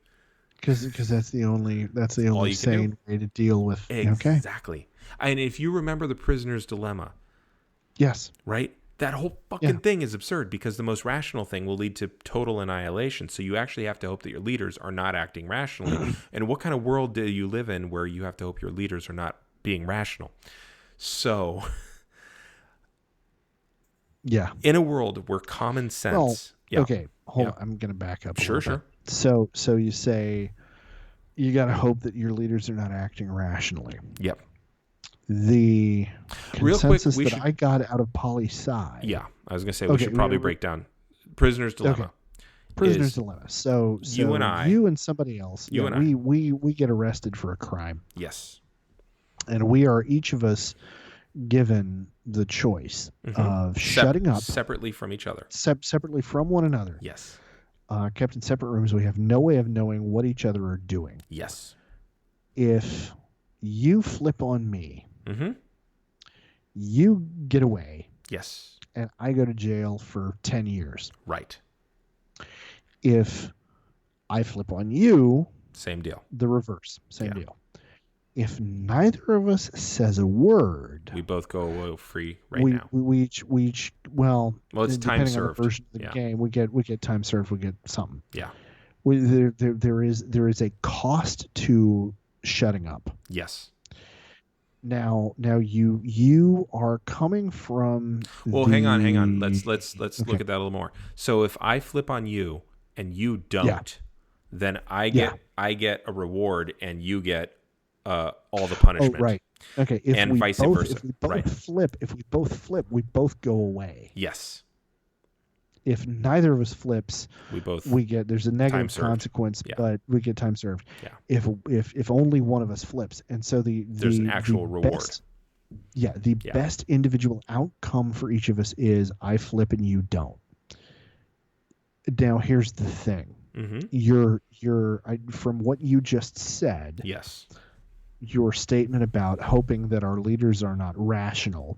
Because that's the only all you can sane way to deal with. Okay. Exactly. And if you remember the prisoner's dilemma, Yes. right? That whole fucking thing is absurd, because the most rational thing will lead to total annihilation. So you actually have to hope that your leaders are not acting rationally. And what kind of world do you live in where you have to hope your leaders are not being rational? So, yeah. In a world where common sense... Okay. Hold on. I'm going to back up. Sure. So you say you got to hope that your leaders are not acting rationally. Yep. The Real quick, consensus that I got out of poli-sci. Yeah, I was going to say we should probably break down Prisoner's Dilemma. Okay. Prisoner's Dilemma. So you and I, you and somebody else, you and I, we get arrested for a crime. Yes. And we are each of us given the choice of shutting up separately from each other, separately from one another. Yes. Kept in separate rooms. We have no way of knowing what each other are doing. Yes. If you flip on me, you get away. Yes. And I go to jail for 10 years. Right. If I flip on you, same deal. The reverse. Same deal. If neither of us says a word, we both go free now. We each well, it's time served. On the version of the game, we get time served. We get something. Yeah. There is a cost to shutting up. Yes. Now you are coming from. Well, hang on. Let's look at that a little more. So if I flip on you and you don't, then I get a reward and you get all the punishment. Oh, right. Okay. And vice versa. If we both flip, we both go away. Yes. If neither of us flips, there's a negative consequence, but we get time served. Yeah. If only one of us flips, and so there's an actual reward. Best individual outcome for each of us is I flip and you don't. Now here's the thing. From what you just said. Yes. Your statement about hoping that our leaders are not rational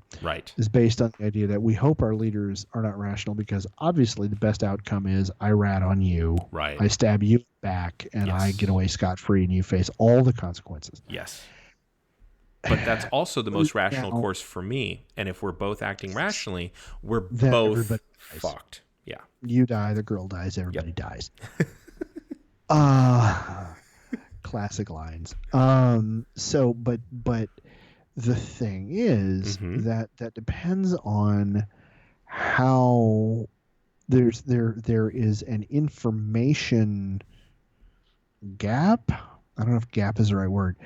is based on the idea that we hope our leaders are not rational because obviously the best outcome is I rat on you, I stab you back, and I get away scot-free and you face all the consequences. Yes. But that's also the most rational course for me. And if we're both acting rationally, we're both fucked. Yeah. You die, the girl dies, everybody dies. Classic lines. But the thing is that depends on how there is an information gap. I don't know if gap is the right word.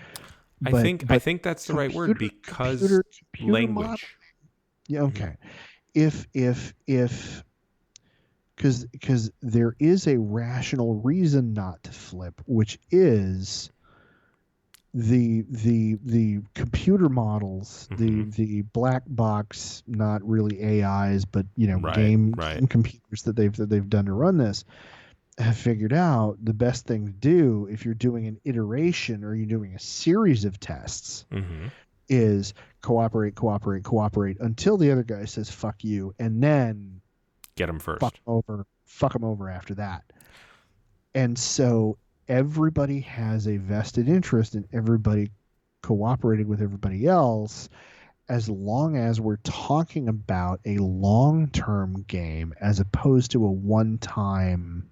I think that's the right word because computer language. Modeling. Yeah. Okay. If because there is a rational reason not to flip, which is the computer models, the black box, not really AIs, but game computers that they've done to run this, have figured out the best thing to do if you're doing an iteration or you're doing a series of tests is cooperate until the other guy says fuck you, and then get him first. Fuck him over after that. And so everybody has a vested interest in everybody cooperating with everybody else, as long as we're talking about a long-term game as opposed to a one-time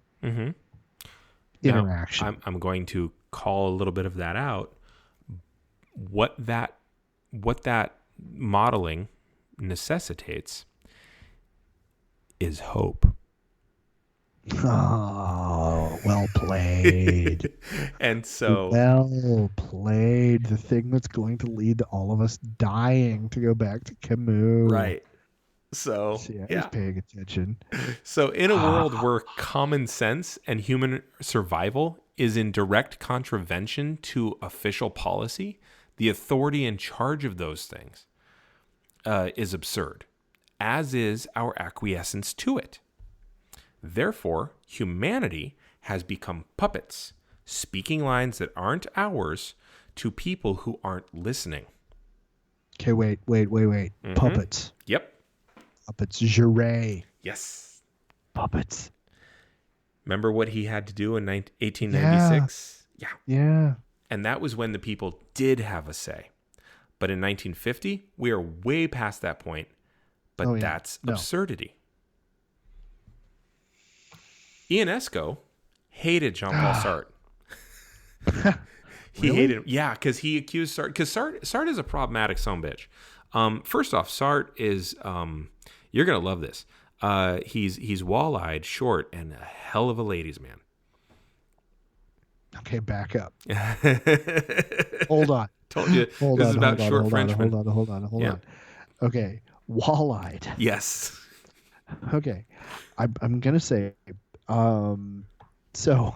interaction. Now, I'm going to call a little bit of that out. What that modeling necessitates is hope. Oh, well played. And so well played. The thing that's going to lead to all of us dying to go back to Camus. Right. So, See, I was yeah. paying attention. So, in a world where common sense and human survival is in direct contravention to official policy, the authority in charge of those things is absurd, as is our acquiescence to it. Therefore, humanity has become puppets, speaking lines that aren't ours to people who aren't listening. Okay, wait. Puppets. Yep. Puppets. Jure. Yes. Puppets. Remember what he had to do in 1896? Yeah. Yeah. And that was when the people did have a say. But in 1950, we are way past that point. But that's absurdity. Ionesco hated Jean-Paul Sartre. He hated him. Yeah, because he accused Sartre. Because Sartre is a problematic sumbitch. First off, Sartre is, you're going to love this. He's wall-eyed, short, and a hell of a ladies' man. Okay, back up. Hold on. Told you this is about short Frenchmen. Hold on. Okay, wall-eyed. Yes. Okay, I'm gonna say, so,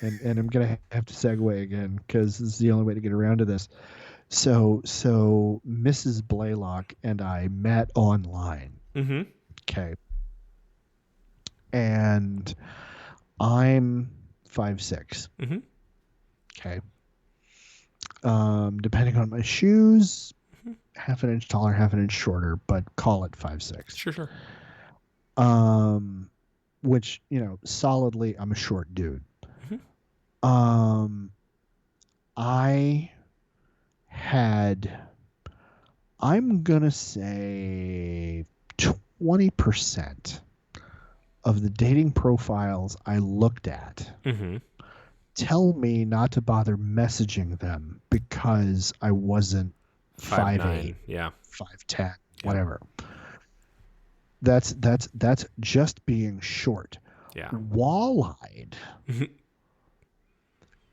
and I'm gonna have to segue again because this is the only way to get around to this. So Mrs. Blaylock and I met online. Mm-hmm. Okay. And I'm 5'6". Mm-hmm. Okay. Depending on my shoes, half an inch taller, half an inch shorter, but call it 5'6". Sure. Which, solidly, I'm a short dude. Mm-hmm. I'm gonna say 20% of the dating profiles I looked at tell me not to bother messaging them because I wasn't 5'8", 5'10", whatever. That's just being short. Yeah. Wall-eyed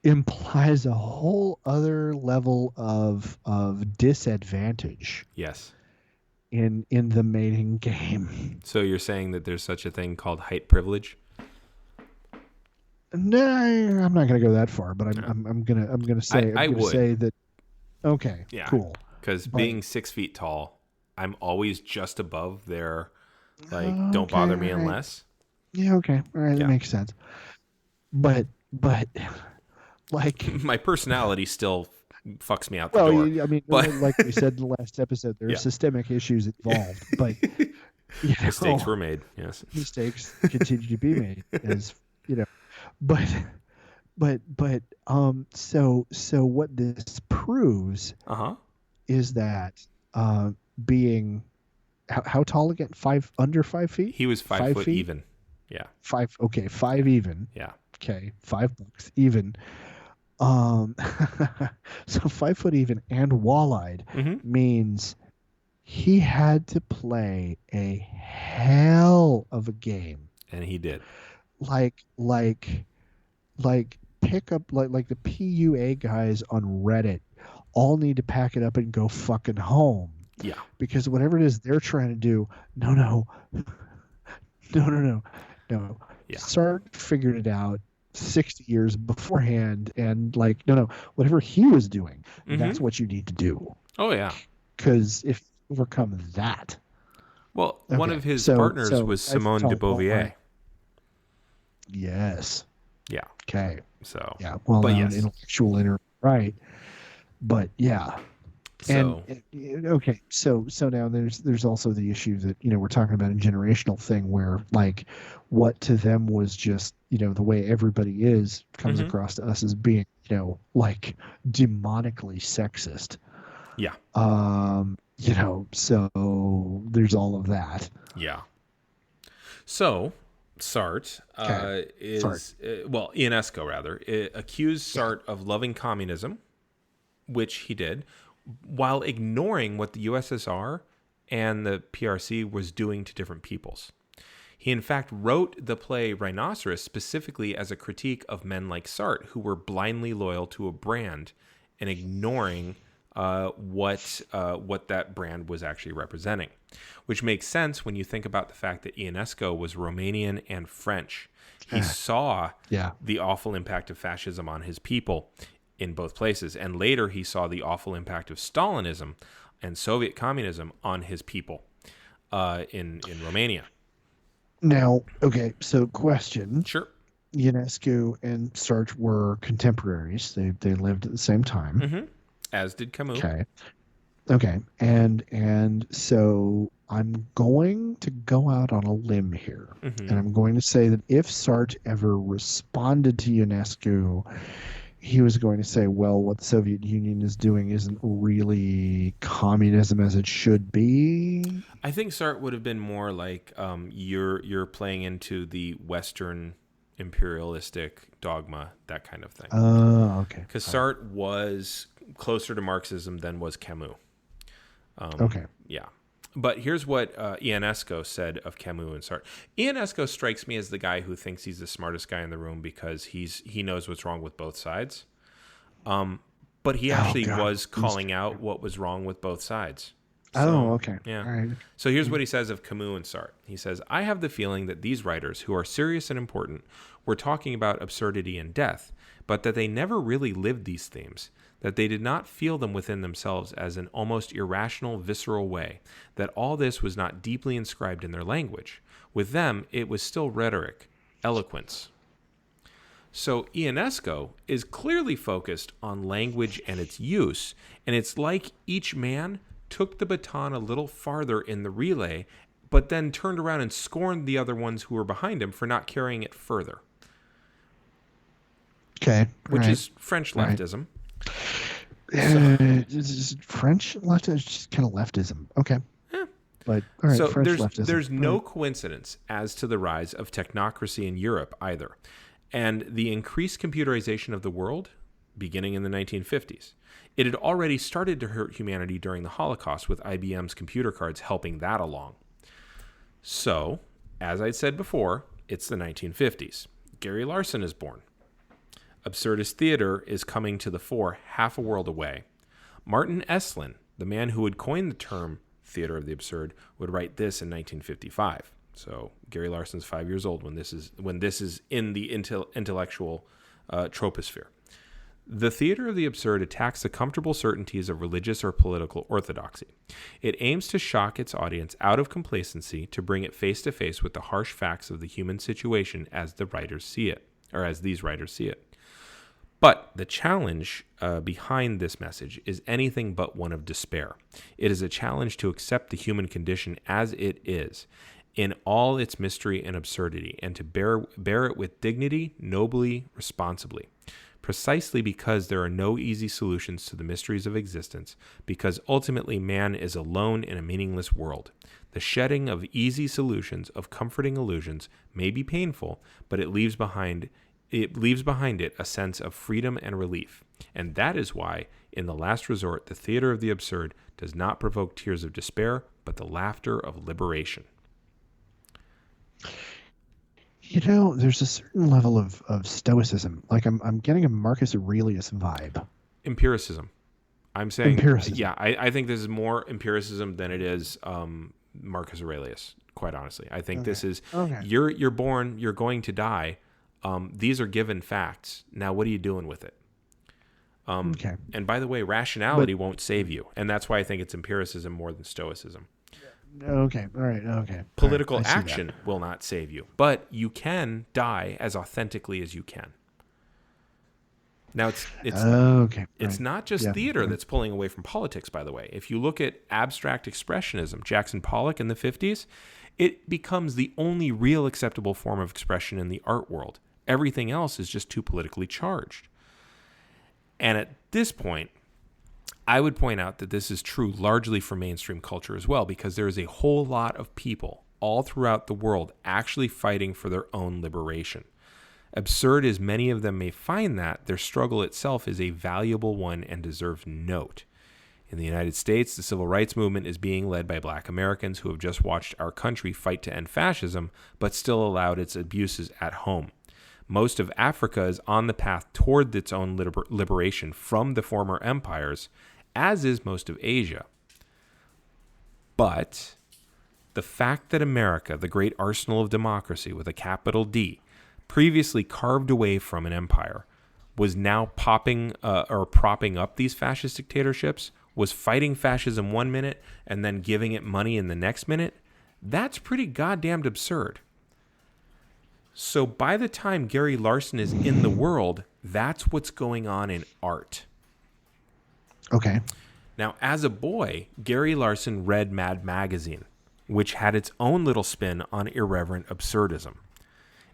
implies a whole other level of disadvantage. Yes. In the mating game. So you're saying that there's such a thing called height privilege? No, I'm not going to go that far, but I'm gonna say I would say that. Okay, yeah, cool. Because being 6 feet tall, I'm always just above their don't bother me unless. Yeah. Okay. All right. That makes sense. But like my personality still fucks me out the door. I mean, like we said in the last episode, there are systemic issues involved, but mistakes were made. Yes, mistakes continue to be made, as but so what this proves is that being how tall again? Under 5 feet? He was 5 foot even. Yeah. 5. Okay, 5 even. Yeah. Okay, $5 even. So 5 foot even and wall-eyed means he had to play a hell of a game. And he did. Like pick up like the PUA guys on Reddit all need to pack it up and go fucking home. Yeah. Because whatever it is they're trying to do, no. Yeah. Sartre figured it out 60 years beforehand, and whatever he was doing, that's what you need to do. Oh yeah. Because if you overcome that. Well, one of his partners was Simone de Beauvoir. Yes. Yeah. Okay. So. Yeah. Well, but yes. Intellectual right. But yeah. So. And okay. So now there's also the issue that we're talking about a generational thing where what to them was just the way everybody is comes across to us as being demonically sexist. Yeah. So there's all of that. Yeah. So Sartre Ionesco rather accused Sartre of loving communism, which he did, while ignoring what the USSR and the PRC was doing to different peoples. He in fact wrote the play Rhinoceros specifically as a critique of men like Sartre who were blindly loyal to a brand and ignoring what that brand was actually representing. which makes sense when you think about the fact that Ionesco was Romanian and French. He saw the awful impact of fascism on his people in both places, and later he saw the awful impact of Stalinism and Soviet communism on his people in Romania. Now, okay, so question. Sure. Ionescu and Sartre were contemporaries. They lived at the same time. Mm-hmm. As did Camus. Okay. And so I'm going to go out on a limb here. Mm-hmm. And I'm going to say that if Sartre ever responded to Ionescu, he was going to say, well, what the Soviet Union is doing isn't really communism as it should be. I think Sartre would have been more like you're playing into the Western imperialistic dogma, that kind of thing. Oh, okay. Because Sartre was closer to Marxism than was Camus. Okay. Yeah. But here's what Ionesco said of Camus and Sartre. Ionesco strikes me as the guy who thinks he's the smartest guy in the room because he knows what's wrong with both sides. But he actually was calling out what was wrong with both sides. So, okay. Yeah. All right. So here's what he says of Camus and Sartre. He says, I have the feeling that these writers, who are serious and important, were talking about absurdity and death, but that they never really lived these themes, that they did not feel them within themselves as an almost irrational, visceral way, that all this was not deeply inscribed in their language. With them, it was still rhetoric, eloquence. So Ionesco is clearly focused on language and its use, and it's like each man took the baton a little farther in the relay, but then turned around and scorned the other ones who were behind him for not carrying it further. Okay. Which is French leftism. French leftism, just kind of leftism. Okay. Yeah. But all right, so French leftism. There's no coincidence as to the rise of technocracy in Europe either. And the increased computerization of the world, beginning in the 1950s. It had already started to hurt humanity during the Holocaust, with IBM's computer cards helping that along. So, as I said before, it's the 1950s. Gary Larson is born. Absurdist theater is coming to the fore half a world away. Martin Esslin, the man who would coin the term theater of the absurd, would write this in 1955. So Gary Larson's 5 years old when this is in the intellectual troposphere. The theater of the absurd attacks the comfortable certainties of religious or political orthodoxy. It aims to shock its audience out of complacency to bring it face to face with the harsh facts of the human situation as the writers see it, or as these writers see it. But the challenge behind this message is anything but one of despair. It is a challenge to accept the human condition as it is, in all its mystery and absurdity, and to bear it with dignity, nobly, responsibly. Precisely because there are no easy solutions to the mysteries of existence, because ultimately man is alone in a meaningless world. The shedding of easy solutions, of comforting illusions, may be painful, but it leaves behind it a sense of freedom and relief. And that is why, in the last resort, the theater of the absurd does not provoke tears of despair, but the laughter of liberation. You know, there's a certain level of stoicism. Like I'm getting a Marcus Aurelius vibe. Empiricism. I'm saying empiricism. Yeah, I think this is more empiricism than it is Marcus Aurelius, quite honestly. I think this is you're born, you're going to die. These are given facts. Now what are you doing with it? And by the way, rationality won't save you. And that's why I think it's empiricism more than stoicism. Okay. All right. Okay. Political action will not save you, but you can die as authentically as you can. Now it's not just theater that's pulling away from politics, by the way. If you look at abstract expressionism, Jackson Pollock in the 50s, it becomes the only real acceptable form of expression in the art world. Everything else is just too politically charged. And at this point, I would point out that this is true largely for mainstream culture as well, because there is a whole lot of people all throughout the world actually fighting for their own liberation. Absurd as many of them may find that, their struggle itself is a valuable one and deserves note. In the United States, the civil rights movement is being led by Black Americans who have just watched our country fight to end fascism, but still allowed its abuses at home. Most of Africa is on the path toward its own liberation from the former empires, as is most of Asia. But The fact that America, the great arsenal of democracy with a capital D, previously carved away from an empire, was now propping up these fascist dictatorships, was fighting fascism one minute and then giving it money in the next minute, that's pretty goddamned absurd. So by the time Gary Larson is in the world, that's what's going on in art. Okay. Now, as a boy, Gary Larson read Mad Magazine, which had its own little spin on irreverent absurdism.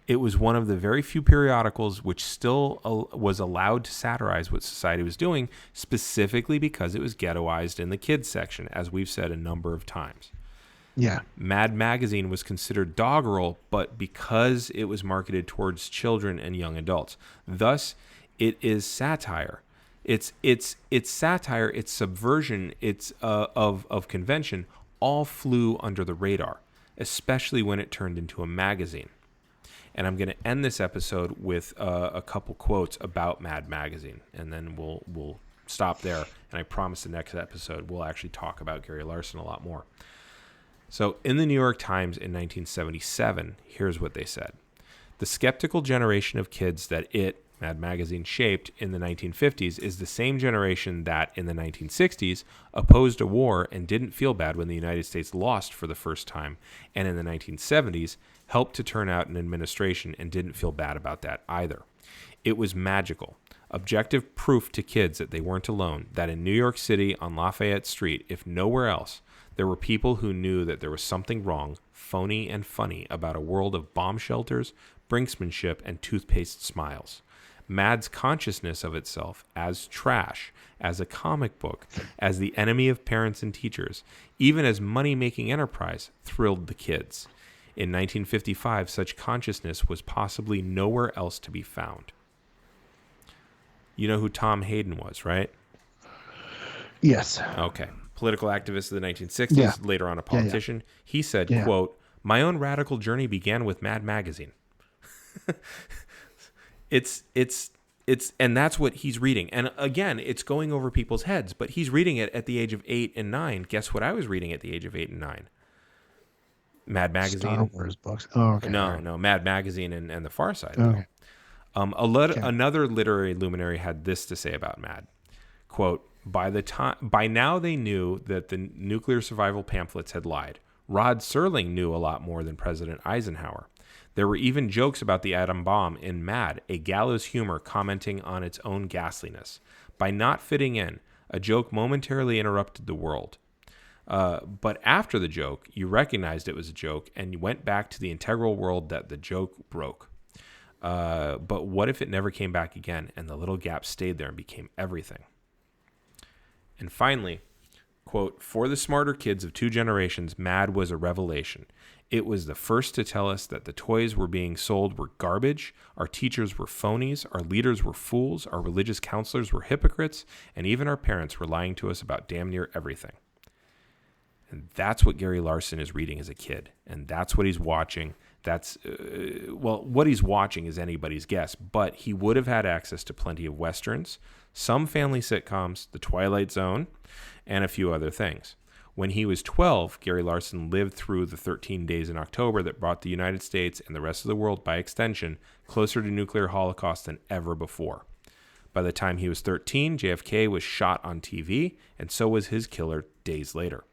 It was one of the very few periodicals which still was allowed to satirize what society was doing, specifically because it was ghettoized in the kids section, as we've said a number of times. Yeah. Mad Magazine was considered doggerel, but because it was marketed towards children and young adults. Thus, it is satire. It's satire, it's subversion, it's of convention, all flew under the radar, especially when it turned into a magazine. And I'm going to end this episode with a couple quotes about Mad Magazine, and then we'll stop there. And I promise the next episode we'll actually talk about Gary Larson a lot more. So in the New York Times in 1977, here's what they said. The skeptical generation of kids that Mad Magazine, shaped in the 1950s is the same generation that, in the 1960s, opposed a war and didn't feel bad when the United States lost for the first time, and in the 1970s, helped to turn out an administration and didn't feel bad about that either. It was magical. Objective proof to kids that they weren't alone, that in New York City on Lafayette Street, if nowhere else, there were people who knew that there was something wrong, phony and funny about a world of bomb shelters, brinksmanship, and toothpaste smiles. Mad's consciousness of itself as trash, as a comic book, as the enemy of parents and teachers, even as money-making enterprise, thrilled the kids. In 1955, such consciousness was possibly nowhere else to be found. You know who Tom Hayden was, right? Yes. Okay. Political activist of the 1960s, later on a politician. Yeah. He said, quote, "My own radical journey began with Mad Magazine." And that's what he's reading. And again, it's going over people's heads, but he's reading it at the age of 8 and 9. Guess what I was reading at the age of 8 and 9? Mad Magazine. Star Wars books. Oh, okay. No, Mad Magazine and The Far Side. Okay. Another literary luminary had this to say about Mad. Quote, by now they knew that the nuclear survival pamphlets had lied. Rod Serling knew a lot more than President Eisenhower. There were even jokes about the atom bomb in Mad, a gallows humor commenting on its own ghastliness. By not fitting in, a joke momentarily interrupted the world. But after the joke, you recognized it was a joke, and you went back to the integral world that the joke broke. But what if it never came back again, and the little gap stayed there and became everything? And finally, quote, "For the smarter kids of two generations, Mad was a revelation. It was the first to tell us that the toys we're being sold were garbage, our teachers were phonies, our leaders were fools, our religious counselors were hypocrites, and even our parents were lying to us about damn near everything." And that's what Gary Larson is reading as a kid, and that's what he's watching. That's, what he's watching is anybody's guess, but he would have had access to plenty of Westerns, some family sitcoms, The Twilight Zone, and a few other things. When he was 12, Gary Larson lived through the 13 days in October that brought the United States and the rest of the world, by extension, closer to nuclear holocaust than ever before. By the time he was 13, JFK was shot on TV, and so was his killer days later.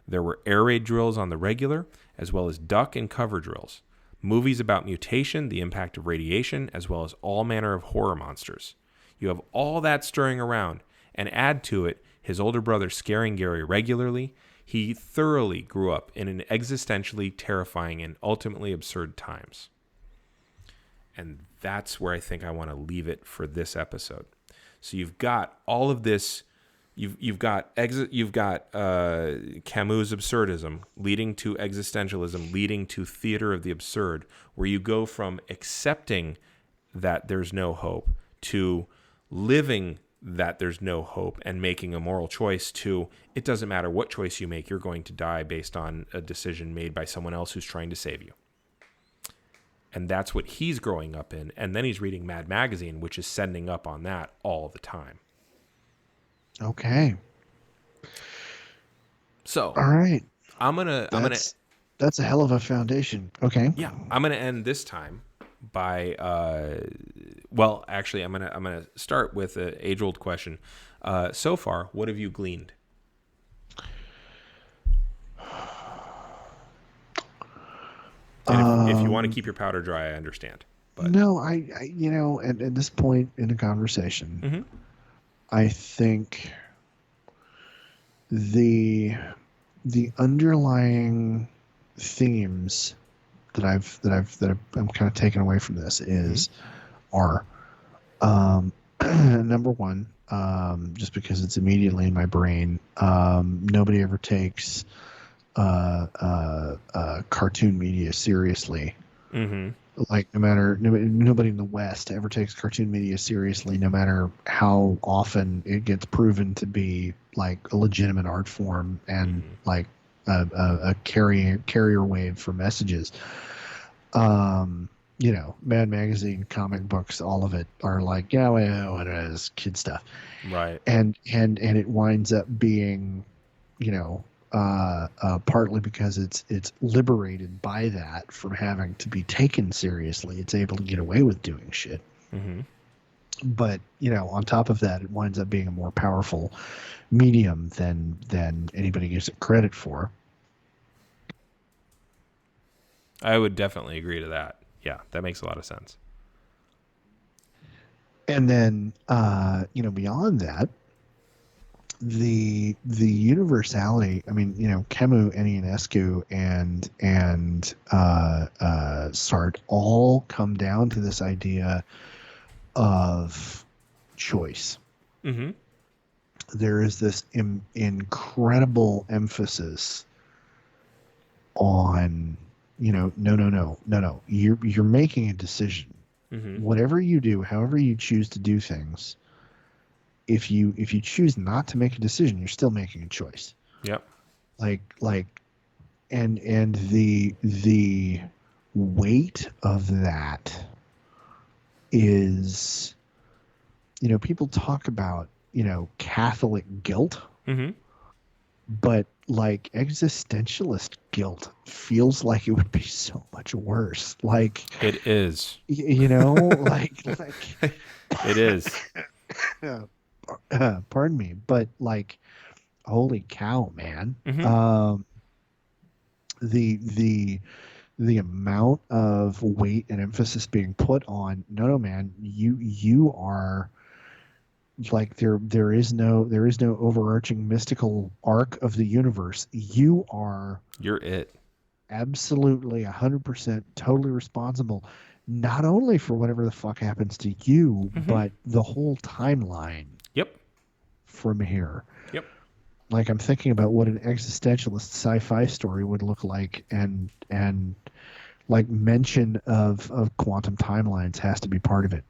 There were air raid drills on the regular, as well as duck and cover drills. Movies about mutation, the impact of radiation, as well as all manner of horror monsters. You have all that stirring around, and add to it his older brother scaring Gary regularly. He thoroughly grew up in an existentially terrifying and ultimately absurd times. And that's where I think I want to leave it for this episode. So you've got all of this. You've got Camus' absurdism leading to existentialism, leading to theater of the absurd, where you go from accepting that there's no hope to living that there's no hope and making a moral choice to it doesn't matter what choice you make, you're going to die based on a decision made by someone else who's trying to save you. And that's what he's growing up in. And then he's reading Mad Magazine, which is sending up on that all the time. Okay. So, all right. I'm gonna That's a hell of a foundation. Okay. Yeah, I'm going to end this time by well, actually, I'm gonna start with an age-old question. So far, what have you gleaned? And if you want to keep your powder dry, I understand. But No, I at this point in the conversation, I think the underlying themes that I'm kind of taken away from this are number one, just because it's immediately in my brain, nobody ever takes cartoon media seriously. Like nobody in the West ever takes cartoon media seriously, no matter how often it gets proven to be like a legitimate art form and like a carrier wave for messages. Mad Magazine, comic books, all of it are like, yeah, well, it is kid stuff, right? And it winds up being, partly because it's liberated by that from having to be taken seriously. It's able to get away with doing shit. But on top of that, it winds up being a more powerful medium than anybody gives it credit for. I would definitely agree to that. Yeah, that makes a lot of sense. And then, beyond that, the universality. I mean, Camus, Ionescu, and Sartre all come down to this idea of choice. There is this incredible emphasis on, no. You're making a decision. Whatever you do, however you choose to do things, if you choose not to make a decision, you're still making a choice. Yep. And the weight of that is, people talk about, Catholic guilt, but like existentialist guilt feels like it would be so much worse. Like it is, like it is. Pardon me, but like, holy cow, man. The amount of weight and emphasis being put on, no, man, you are like, there is no overarching mystical arc of the universe. You're it. Absolutely 100% totally responsible, not only for whatever the fuck happens to you, but the whole timeline. Yep. From here. Yep. Like, I'm thinking about what an existentialist sci-fi story would look like, and like mention of quantum timelines has to be part of it.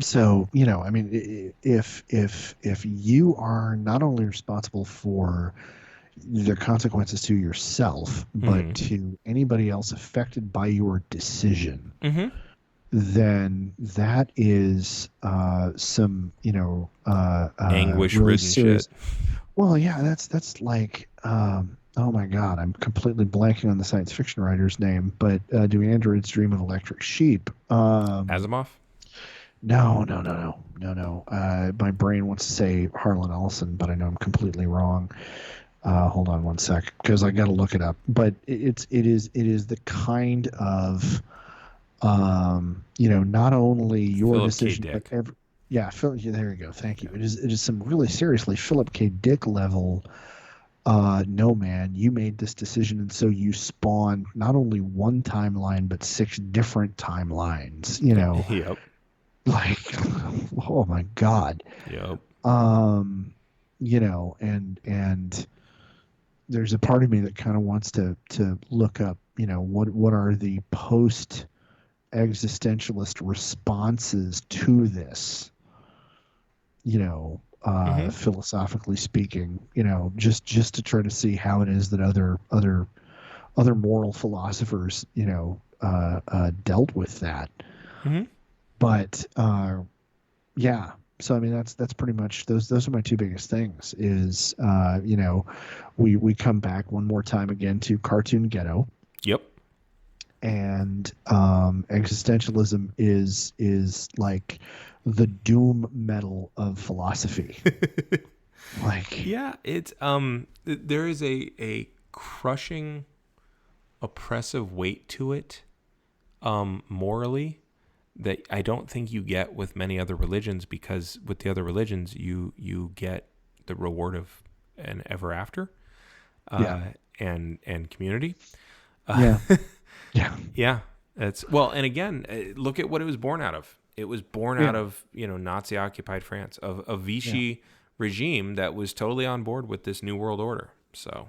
So, I mean, if you are not only responsible for the consequences to yourself, but to anybody else affected by your decision, then that is some, anguish-ridden really serious shit. Well, yeah, that's like, oh my God, I'm completely blanking on the science fiction writer's name, but do androids dream of electric sheep? Asimov? No. My brain wants to say Harlan Ellison, but I know I'm completely wrong. Hold on one sec, because I got to look it up. But it is the kind of, not only your Philip decision, K. but Dick. there you go. Thank you. It is some really seriously Philip K. Dick level. No, man, you made this decision, and so you spawn not only one timeline but 6 different timelines. Yep. Like, oh my God. Yep. And there's a part of me that kind of wants to look up, what are the post existentialist responses to this, philosophically speaking, just to try to see how it is that other moral philosophers, dealt with that. But yeah, So I mean that's pretty much those are my two biggest things. Is we come back one more time again to Cartoon Ghetto. Yep. And existentialism is like the doom metal of philosophy. Like, yeah, it's there is a crushing, oppressive weight to it, morally, that I don't think you get with many other religions, because with the other religions you get the reward of an ever after, and community. Yeah. It's and again, look at what it was born out of. It was born out of Nazi occupied France, of a Vichy regime that was totally on board with this new world order. So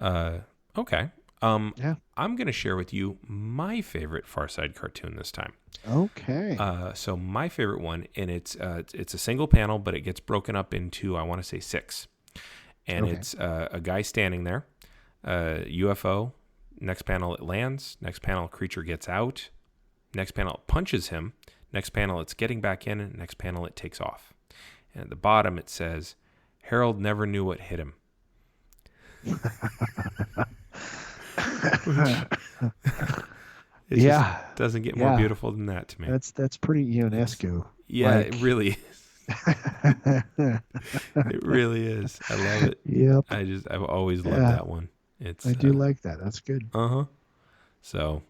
okay. I'm going to share with you my favorite Far Side cartoon this time. Okay. So my favorite one, and it's a single panel, but it gets broken up into, I want to say 6. And it's a guy standing there, UFO. Next panel, it lands. Next panel, creature gets out. Next panel, it punches him. Next panel, it's getting back in. And next panel, it takes off. And at the bottom, it says, Harold never knew what hit him. It doesn't get more beautiful than that to me. That's pretty Ionescu. Yeah, it really is. It really is. I love it. Yep. I've always loved that one. I do like that. That's good. So,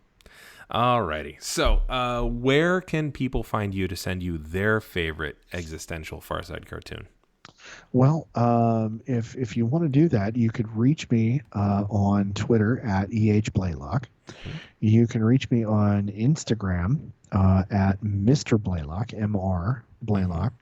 alrighty. So, where can people find you to send you their favorite existential Far Side cartoon? Well, if you want to do that, you could reach me on Twitter at ehblaylock. You can reach me on Instagram at Mr. Blaylock, Mr. Blaylock.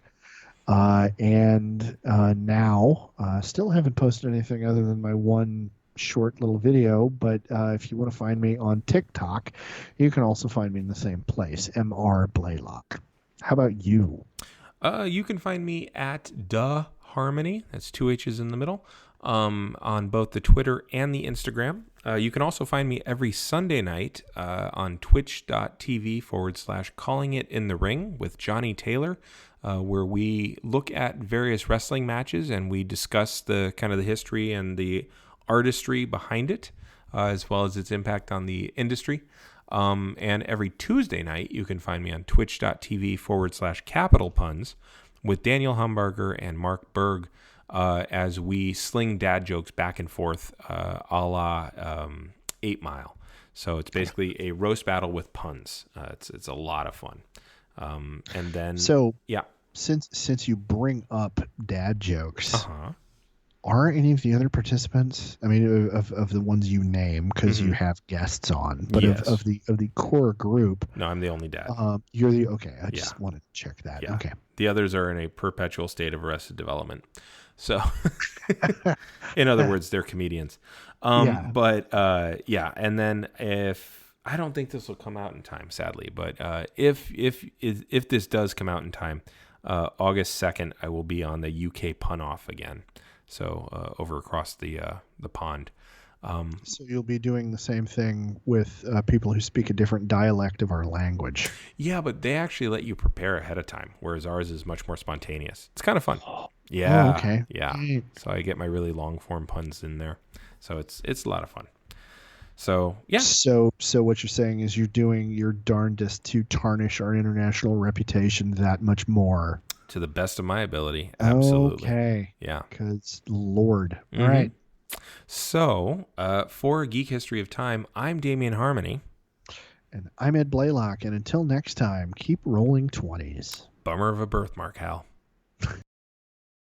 And now, still haven't posted anything other than my one short little video, but if you want to find me on TikTok, you can also find me in the same place, Mr. Blaylock. How about you? You can find me at Da Harmony. That's 2 H's in the middle, on both the Twitter and the Instagram. You can also find me every Sunday night on twitch.tv/Calling It in the Ring with Johnny Taylor, where we look at various wrestling matches and we discuss the kind of the history and the artistry behind it, as well as its impact on the industry. And every Tuesday night, you can find me on twitch.tv/Capital Puns with Daniel Humbarger and Mark Berg, as we sling dad jokes back and forth, a la 8 Mile. So it's basically a roast battle with puns. It's a lot of fun. And then, since you bring up dad jokes, are any of the other participants, I mean, of the ones you name, because you have guests on, but of the core group? No, I'm the only dad. You're the I just wanted to check that. Yeah. Okay. The others are in a perpetual state of arrested development. So, in other words, they're comedians. But and then if I don't think this will come out in time, sadly, but if this does come out in time, August 2nd, I will be on the UK Pun Off again. So over across the pond. So you'll be doing the same thing with people who speak a different dialect of our language. Yeah, but they actually let you prepare ahead of time, whereas ours is much more spontaneous. It's kind of fun. Yeah. Oh, okay. Yeah. So I get my really long form puns in there. So it's a lot of fun. So yeah. So what you're saying is you're doing your darndest to tarnish our international reputation that much more. To the best of my ability. Absolutely. Okay. Yeah. Because Lord. All right. So, for Geek History of Time, I'm Damian Harmony. And I'm Ed Blaylock. And until next time, keep rolling 20s. Bummer of a birthmark, Hal.